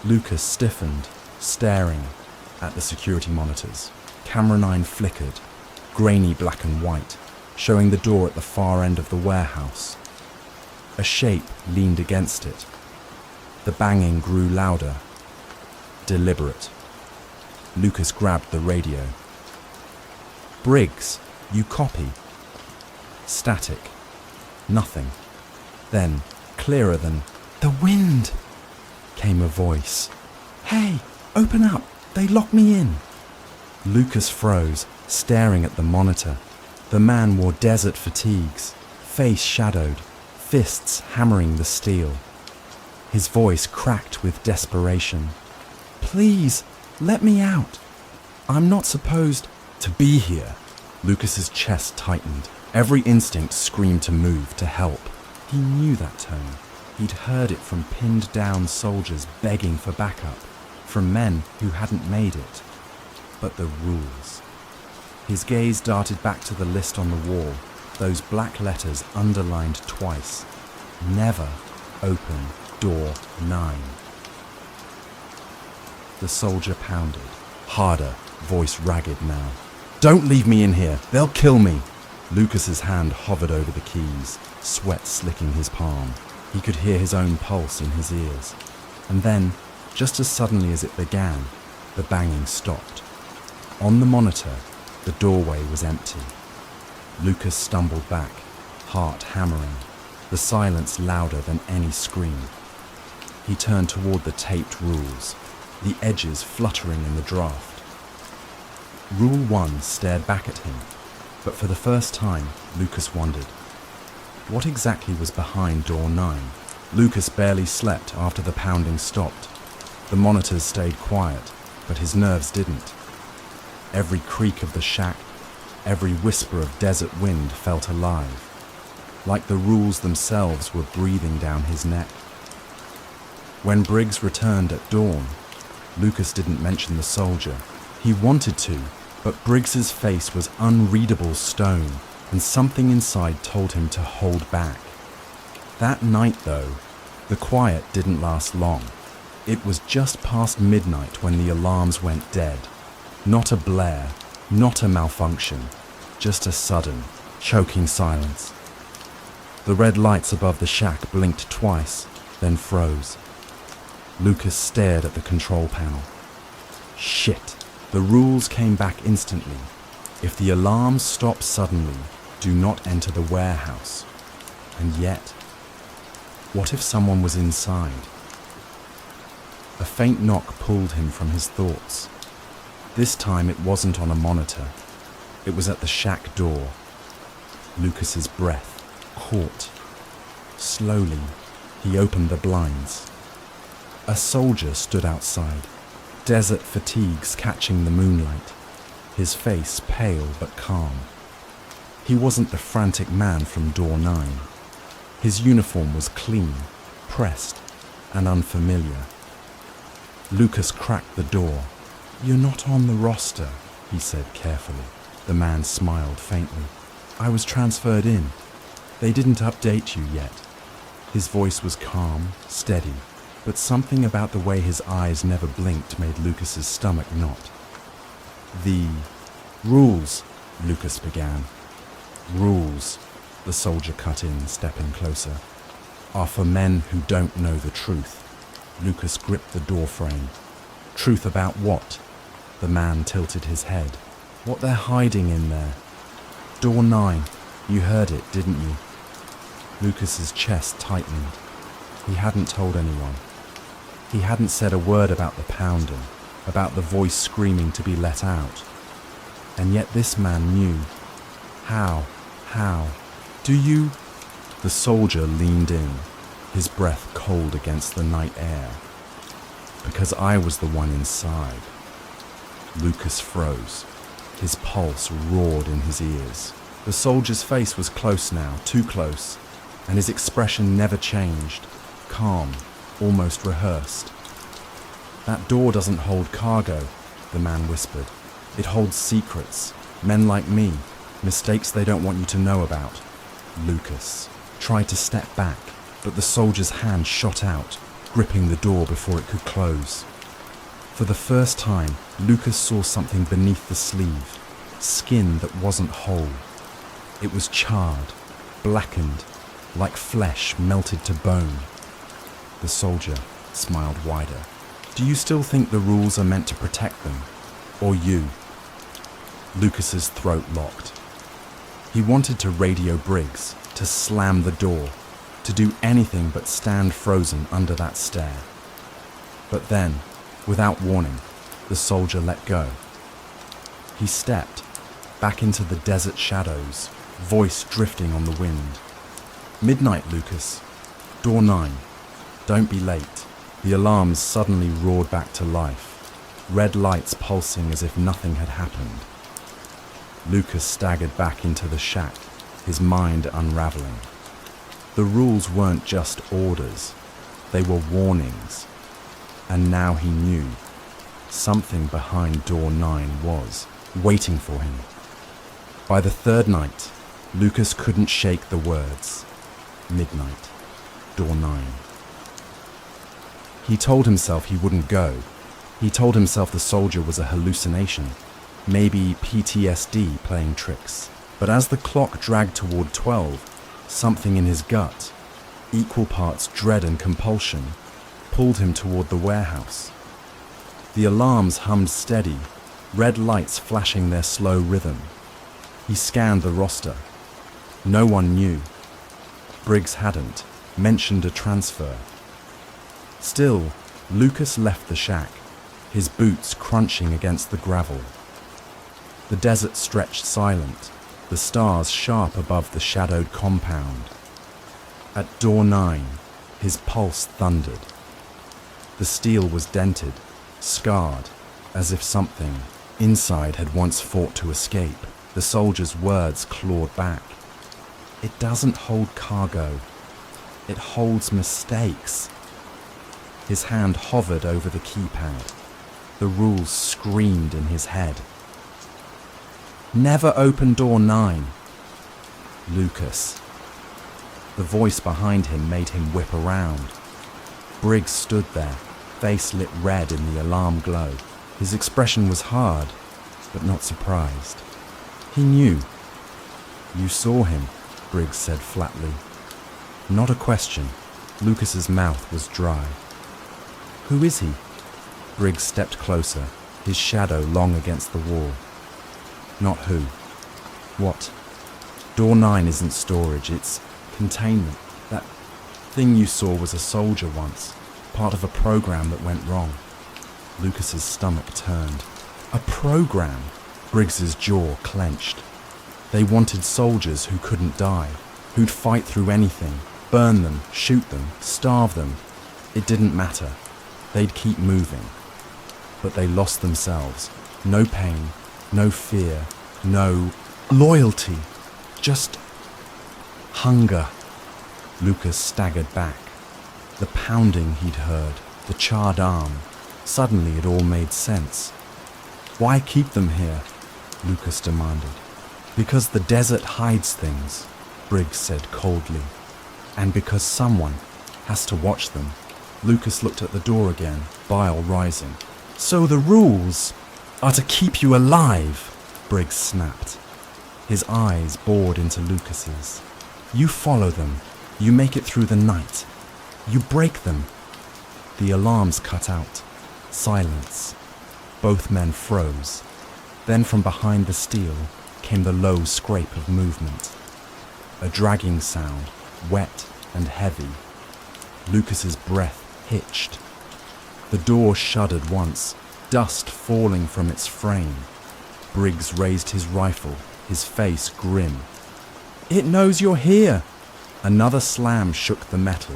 Lucas stiffened, staring at the security monitors. Camera 9 flickered, grainy black and white, showing the door at the far end of the warehouse. A shape leaned against it. The banging grew louder, deliberate. Lucas grabbed the radio. Briggs, you copy? Static. Nothing. Then, clearer than the wind, came a voice. Hey, open up. They locked me in. Lucas froze, staring at the monitor. The man wore desert fatigues, face shadowed, fists hammering the steel. His voice cracked with desperation. Please, let me out. I'm not supposed to be here. Lucas's chest tightened. Every instinct screamed to move, to help. He knew that tone. He'd heard it from pinned down soldiers begging for backup, from men who hadn't made it. But the rules. His gaze darted back to the list on the wall, those black letters underlined twice. Never open door 9. The soldier pounded, harder, voice ragged now. Don't leave me in here, they'll kill me. Lucas's hand hovered over the keys, sweat slicking his palm. He could hear his own pulse in his ears. And then Just as suddenly as it began, the banging stopped. On the monitor, the doorway was empty. Lucas stumbled back, heart hammering, the silence louder than any scream. He turned toward the taped rules, the edges fluttering in the draft. Rule 1 stared back at him, but for the first time, Lucas wondered. What exactly was behind door 9? Lucas barely slept after the pounding stopped. The monitors stayed quiet, but his nerves didn't. Every creak of the shack, every whisper of desert wind felt alive, like the rules themselves were breathing down his neck. When Briggs returned at dawn, Lucas didn't mention the soldier. He wanted to, but Briggs's face was unreadable stone, and something inside told him to hold back. That night, though, the quiet didn't last long. It was just past midnight when the alarms went dead. Not a blare, not a malfunction, just a sudden, choking silence. The red lights above the shack blinked twice, then froze. Lucas stared at the control panel. Shit! The rules came back instantly. If the alarms stop suddenly, do not enter the warehouse. And yet, what if someone was inside? A faint knock pulled him from his thoughts. This time it wasn't on a monitor. It was at the shack door. Lucas's breath caught. Slowly, he opened the blinds. A soldier stood outside, desert fatigues catching the moonlight, his face pale but calm. He wasn't the frantic man from door 9. His uniform was clean, pressed, and unfamiliar. Lucas cracked the door. "You're not on the roster," he said carefully. The man smiled faintly. "I was transferred in. They didn't update you yet." His voice was calm, steady, but something about the way his eyes never blinked made Lucas's stomach knot. "The rules," Lucas began. "Rules," the soldier cut in, stepping closer, "are for men who don't know the truth." Lucas gripped the door frame. "Truth about what?" The man tilted his head. "What they're hiding in there." "Door 9. You heard it, didn't you?" Lucas's chest tightened. He hadn't told anyone. He hadn't said a word about the pounding, about the voice screaming to be let out. And yet this man knew. How? Do you? The soldier leaned in, his breath cold against the night air. "Because I was the one inside." Lucas froze. His pulse roared in his ears. The soldier's face was close now, too close, and his expression never changed, calm, almost rehearsed. "That door doesn't hold cargo," the man whispered. "It holds secrets, men like me, mistakes they don't want you to know about." Lucas tried to step back, but the soldier's hand shot out, gripping the door before it could close. For the first time, Lucas saw something beneath the sleeve, skin that wasn't whole. It was charred, blackened, like flesh melted to bone. The soldier smiled wider. "Do you still think the rules are meant to protect them? Or you?" Lucas's throat locked. He wanted to radio Briggs, to slam the door, to do anything but stand frozen under that stare. But then, without warning, the soldier let go. He stepped back into the desert shadows, voice drifting on the wind. "Midnight, Lucas. Door 9. Don't be late." The alarms suddenly roared back to life, red lights pulsing as if nothing had happened. Lucas staggered back into the shack, his mind unraveling. The rules weren't just orders, they were warnings. And now he knew. Something behind door 9 was waiting for him. By the third night, Lucas couldn't shake the words. Midnight, door 9. He told himself he wouldn't go. He told himself the soldier was a hallucination, maybe PTSD playing tricks. But as the clock dragged toward 12, something in his gut, equal parts dread and compulsion, pulled him toward the warehouse. The alarms hummed steady, red lights flashing their slow rhythm. He scanned the roster. No one knew. Briggs hadn't mentioned a transfer. Still, Lucas left the shack, his boots crunching against the gravel. The desert stretched silent, the stars sharp above the shadowed compound. At door 9, his pulse thundered. The steel was dented, scarred, as if something inside had once fought to escape. The soldier's words clawed back. It doesn't hold cargo. It holds mistakes. His hand hovered over the keypad. The rules screamed in his head. Never open door 9. Lucas. The voice behind him made him whip around. Briggs stood there, face lit red in the alarm glow. His expression was hard, but not surprised. He knew. You saw him, Briggs said flatly. Not a question. Lucas's mouth was dry. Who is he? Briggs stepped closer, his shadow long against the wall. Not who. What? Door 9 isn't storage, it's containment. That thing you saw was a soldier once, part of a program that went wrong. Lucas's stomach turned. A program? Briggs's jaw clenched. They wanted soldiers who couldn't die, who'd fight through anything, burn them, shoot them, starve them. It didn't matter. They'd keep moving. But they lost themselves. No pain, no fear, no loyalty. Just hunger. Lucas staggered back. The pounding he'd heard, the charred arm. Suddenly it all made sense. Why keep them here? Lucas demanded. Because the desert hides things, Briggs said coldly. And because someone has to watch them. Lucas looked at the door again, bile rising. So the rules are to keep you alive, Briggs snapped. His eyes bored into Lucas's. You follow them. You make it through the night. You break them. The alarms cut out. Silence. Both men froze. Then from behind the steel came the low scrape of movement. A dragging sound, wet and heavy. Lucas's breath hitched. The door shuddered once, dust falling from its frame. Briggs raised his rifle, his face grim. It knows you're here! Another slam shook the metal.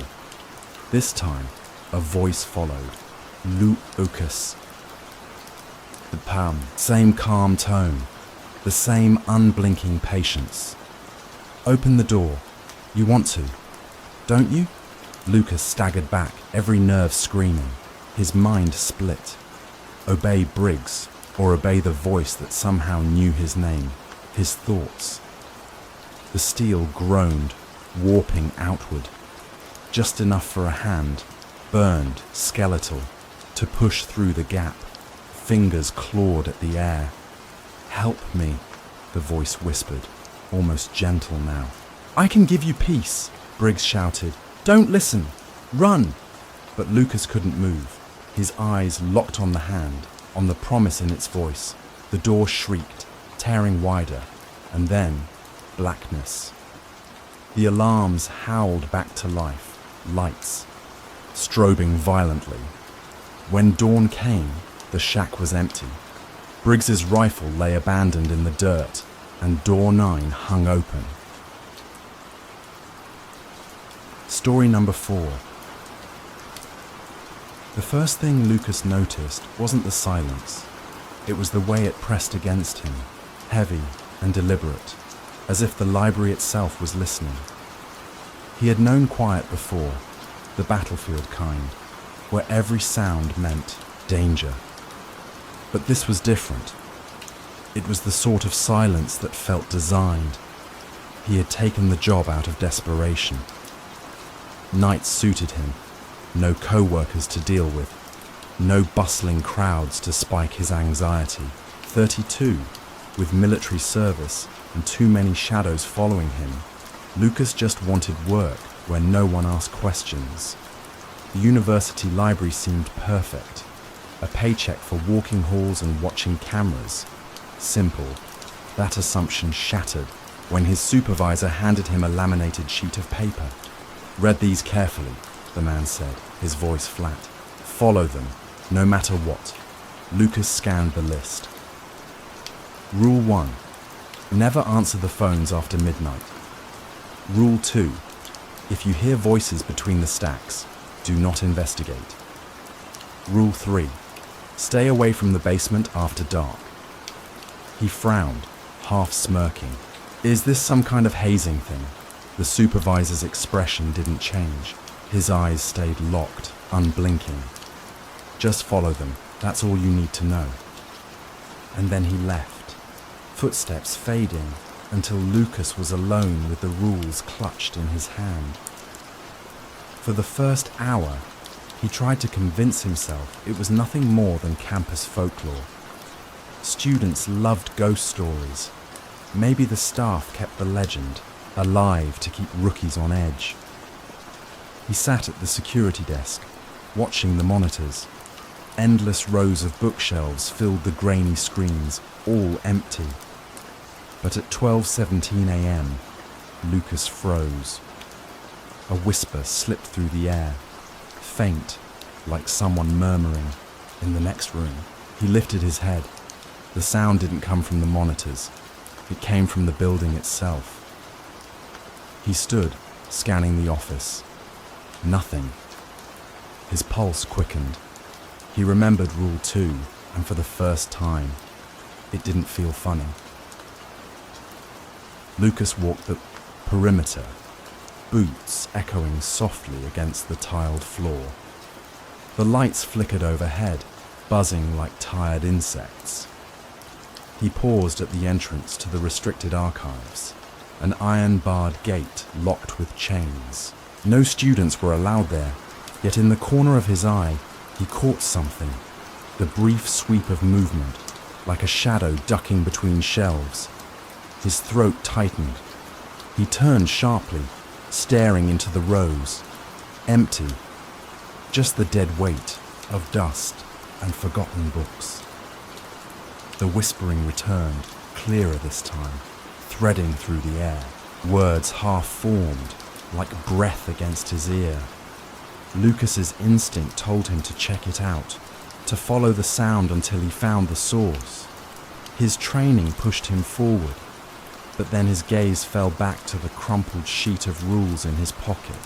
This time, a voice followed. Lucas. The same calm tone, the same unblinking patience. Open the door. You want to, don't you? Lucas staggered back, every nerve screaming. His mind split. Obey Briggs, or obey the voice that somehow knew his name, his thoughts. The steel groaned, warping outward. Just enough for a hand, burned, skeletal, to push through the gap. Fingers clawed at the air. Help me, the voice whispered, almost gentle now. I can give you peace, Briggs shouted. Don't listen. Run. But Lucas couldn't move. His eyes locked on the hand, on the promise in its voice. The door shrieked, tearing wider, and then blackness. The alarms howled back to life, lights, strobing violently. When dawn came, the shack was empty. Briggs's rifle lay abandoned in the dirt, and door 9 hung open. Story number 4. The first thing Lucas noticed wasn't the silence. It was the way it pressed against him, heavy and deliberate, as if the library itself was listening. He had known quiet before, the battlefield kind, where every sound meant danger. But this was different. It was the sort of silence that felt designed. He had taken the job out of desperation. Night suited him. No co-workers to deal with. No bustling crowds to spike his anxiety. 32, with military service and too many shadows following him. Lucas just wanted work where no one asked questions. The university library seemed perfect. A paycheck for walking halls and watching cameras. Simple. That assumption shattered when his supervisor handed him a laminated sheet of paper. "Read these carefully," the man said, his voice flat. "Follow them, no matter what." Lucas scanned the list. Rule 1. Never answer the phones after midnight. Rule 2. If you hear voices between the stacks, do not investigate. Rule 3. Stay away from the basement after dark. He frowned, half smirking. Is this some kind of hazing thing? The supervisor's expression didn't change. His eyes stayed locked, unblinking. Just follow them, that's all you need to know. And then he left, footsteps fading until Lucas was alone with the rules clutched in his hand. For the first hour, he tried to convince himself it was nothing more than campus folklore. Students loved ghost stories. Maybe the staff kept the legend alive to keep rookies on edge. He sat at the security desk, watching the monitors. Endless rows of bookshelves filled the grainy screens, all empty. But at 12:17 a.m., Lucas froze. A whisper slipped through the air, faint, like someone murmuring. In the next room, he lifted his head. The sound didn't come from the monitors. It came from the building itself. He stood, scanning the office. Nothing. His pulse quickened. He remembered Rule 2, and for the first time, it didn't feel funny. Lucas walked the perimeter, boots echoing softly against the tiled floor. The lights flickered overhead, buzzing like tired insects. He paused at the entrance to the restricted archives, an iron-barred gate locked with chains. No students were allowed there, yet in the corner of his eye, he caught something, the brief sweep of movement, like a shadow ducking between shelves. His throat tightened. He turned sharply, staring into the rows, empty, just the dead weight of dust and forgotten books. The whispering returned, clearer this time, threading through the air, words half-formed, like breath against his ear. Lucas's instinct told him to check it out, to follow the sound until he found the source. His training pushed him forward, but then his gaze fell back to the crumpled sheet of rules in his pocket.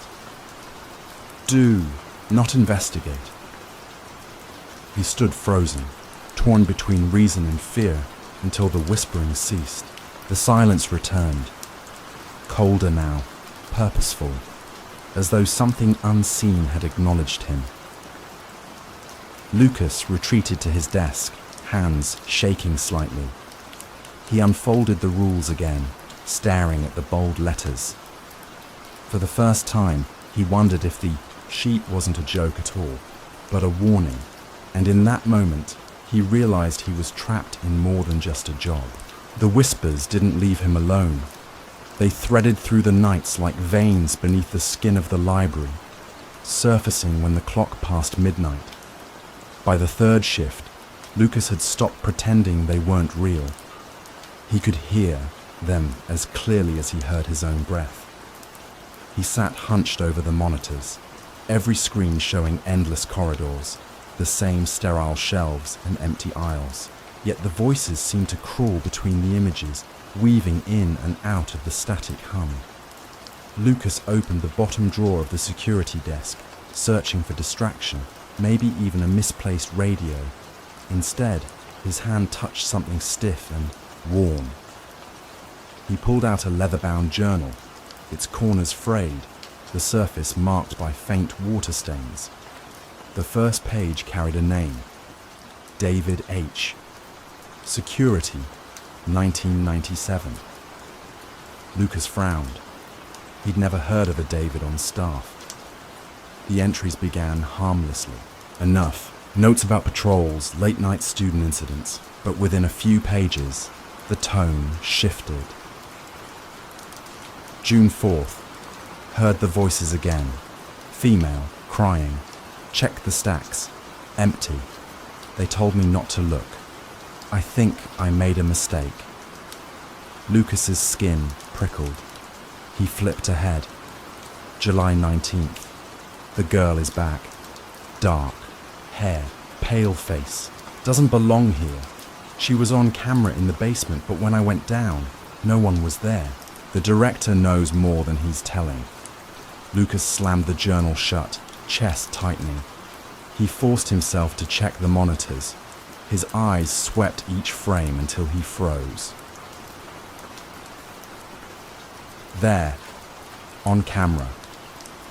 Do not investigate. He stood frozen, torn between reason and fear, until the whispering ceased. The silence returned, colder now, purposeful, as though something unseen had acknowledged him. Lucas retreated to his desk, hands shaking slightly. He unfolded the rules again, staring at the bold letters. For the first time, he wondered if the sheet wasn't a joke at all, but a warning, and in that moment, he realized he was trapped in more than just a job. The whispers didn't leave him alone. They threaded through the nights like veins beneath the skin of the library, surfacing when the clock passed midnight. By the third shift, Lucas had stopped pretending they weren't real. He could hear them as clearly as he heard his own breath. He sat hunched over the monitors, every screen showing endless corridors, the same sterile shelves and empty aisles. Yet the voices seemed to crawl between the images, weaving in and out of the static hum. Lucas opened the bottom drawer of the security desk, searching for distraction, maybe even a misplaced radio. Instead, his hand touched something stiff and warm. He pulled out a leather-bound journal, its corners frayed, the surface marked by faint water stains. The first page carried a name, David H. Security, 1997. Lucas frowned. He'd never heard of a David on staff. The entries began harmlessly. Enough. Notes about patrols, late-night student incidents. But within a few pages, the tone shifted. June 4th. Heard the voices again. Female, crying. Checked the stacks. Empty. They told me not to look. I think I made a mistake. Lucas's skin prickled. He flipped ahead. July 19th. The girl is back. Dark. Hair. Pale face. Doesn't belong here. She was on camera in the basement, but when I went down, no one was there. The director knows more than he's telling. Lucas slammed the journal shut, chest tightening. He forced himself to check the monitors. His eyes swept each frame until he froze. There, on camera,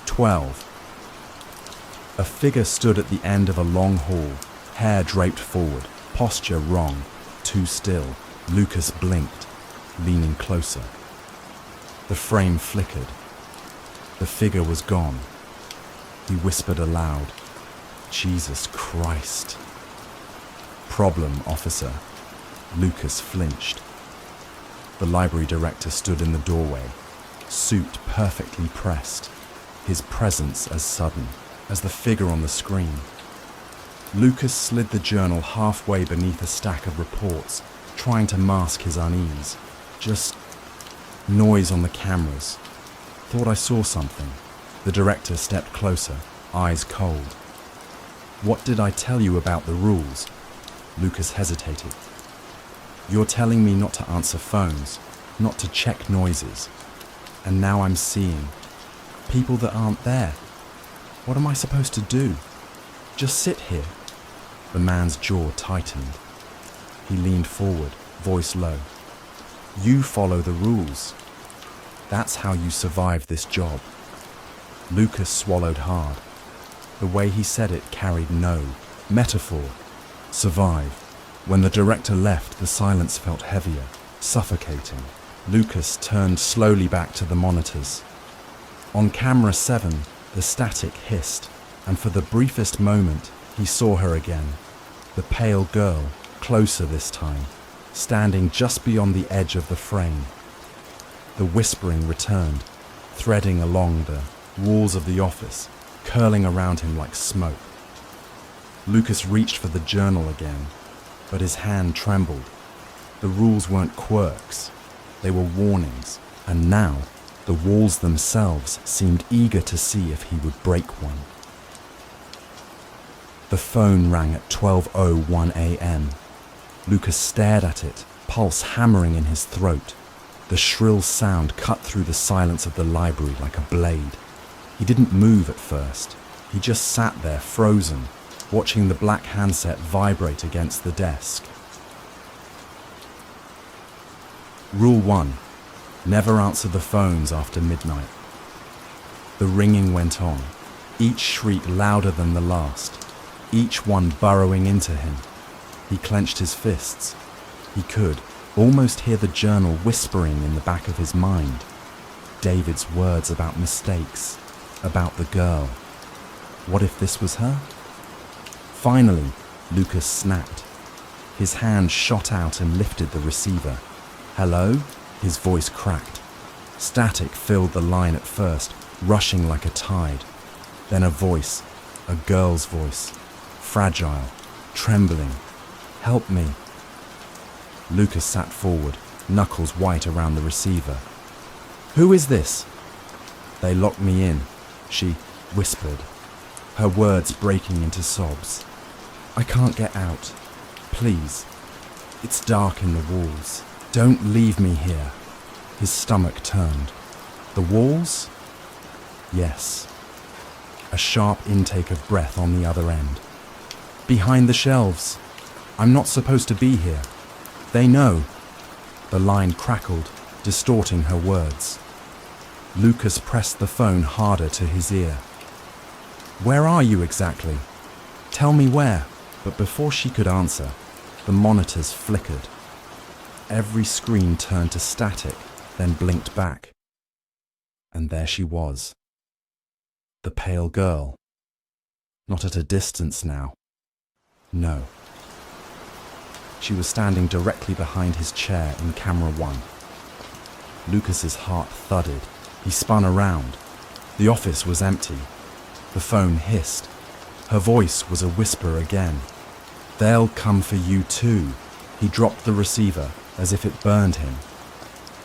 12. A figure stood at the end of a long hall, hair draped forward, posture wrong, too still. Lucas blinked, leaning closer. The frame flickered. The figure was gone. He whispered aloud, "Jesus Christ." "Problem, officer." Lucas flinched. The library director stood in the doorway, suit perfectly pressed, his presence as sudden as the figure on the screen. Lucas slid the journal halfway beneath a stack of reports, trying to mask his unease. Just noise on the cameras. Thought I saw something. The director stepped closer, eyes cold. "What did I tell you about the rules?" Lucas hesitated. "You're telling me not to answer phones, not to check noises. And now I'm seeing people that aren't there. What am I supposed to do? Just sit here?" The man's jaw tightened. He leaned forward, voice low. "You follow the rules. That's how you survive this job." Lucas swallowed hard. The way he said it carried no metaphor. Survive. When the director left, the silence felt heavier, suffocating. Lucas turned slowly back to the monitors. On camera 7, the static hissed, and for the briefest moment, he saw her again. The pale girl, closer this time, standing just beyond the edge of the frame. The whispering returned, threading along the walls of the office, curling around him like smoke. Lucas reached for the journal again, but his hand trembled. The rules weren't quirks, they were warnings, and now the walls themselves seemed eager to see if he would break one. The phone rang at 12:01 a.m. Lucas stared at it, pulse hammering in his throat. The shrill sound cut through the silence of the library like a blade. He didn't move at first. He just sat there frozen, watching the black handset vibrate against the desk. Rule 1. Never answer the phones after midnight. The ringing went on, each shriek louder than the last, each one burrowing into him. He clenched his fists. He could almost hear the journal whispering in the back of his mind. David's words about mistakes, about the girl. What if this was her? Finally, Lucas snapped. His hand shot out and lifted the receiver. "Hello?" His voice cracked. Static filled the line at first, rushing like a tide. Then a voice, a girl's voice, fragile, trembling. "Help me." Lucas sat forward, knuckles white around the receiver. "Who is this?" "They locked me in," she whispered, her words breaking into sobs. "I can't get out. Please. It's dark in the walls. Don't leave me here." His stomach turned. The walls? Yes. A sharp intake of breath on the other end. "Behind the shelves. I'm not supposed to be here. They know." The line crackled, distorting her words. Lucas pressed the phone harder to his ear. "Where are you exactly? Tell me where." But before she could answer, the monitors flickered. Every screen turned to static, then blinked back. And there she was. The pale girl. Not at a distance now. No. She was standing directly behind his chair in camera 1. Lucas's heart thudded. He spun around. The office was empty. The phone hissed. Her voice was a whisper again. "They'll come for you too." He dropped the receiver as if it burned him.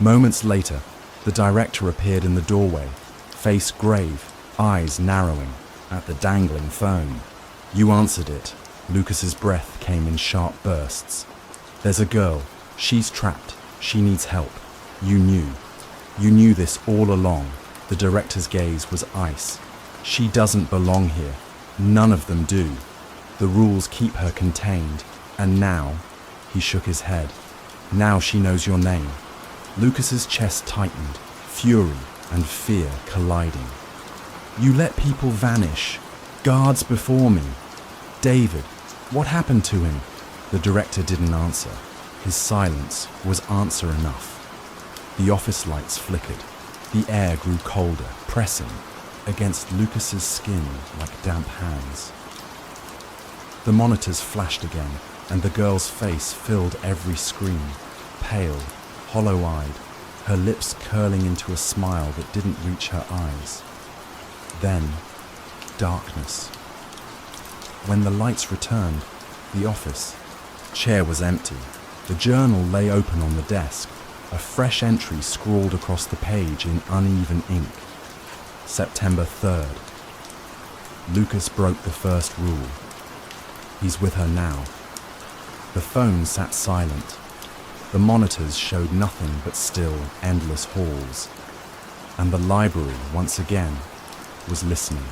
Moments later, the director appeared in the doorway, face grave, eyes narrowing, at the dangling phone. "You answered it." Lucas's breath came in sharp bursts. "There's a girl. She's trapped. She needs help. You knew. You knew this all along." The director's gaze was ice. "She doesn't belong here. None of them do. The rules keep her contained. And now," he shook his head, "now she knows your name." Lucas's chest tightened, fury and fear colliding. "You let people vanish. Guards before me. David, what happened to him?" The director didn't answer. His silence was answer enough. The office lights flickered. The air grew colder, pressing against Lucas's skin like damp hands. The monitors flashed again, and the girl's face filled every screen, pale, hollow-eyed, her lips curling into a smile that didn't reach her eyes. Then, darkness. When the lights returned, the office chair was empty. The journal lay open on the desk, a fresh entry scrawled across the page in uneven ink. September 3rd. Lucas broke the first rule. He's with her now. The phone sat silent. The monitors showed nothing but still, endless halls. And the library, once again, was listening.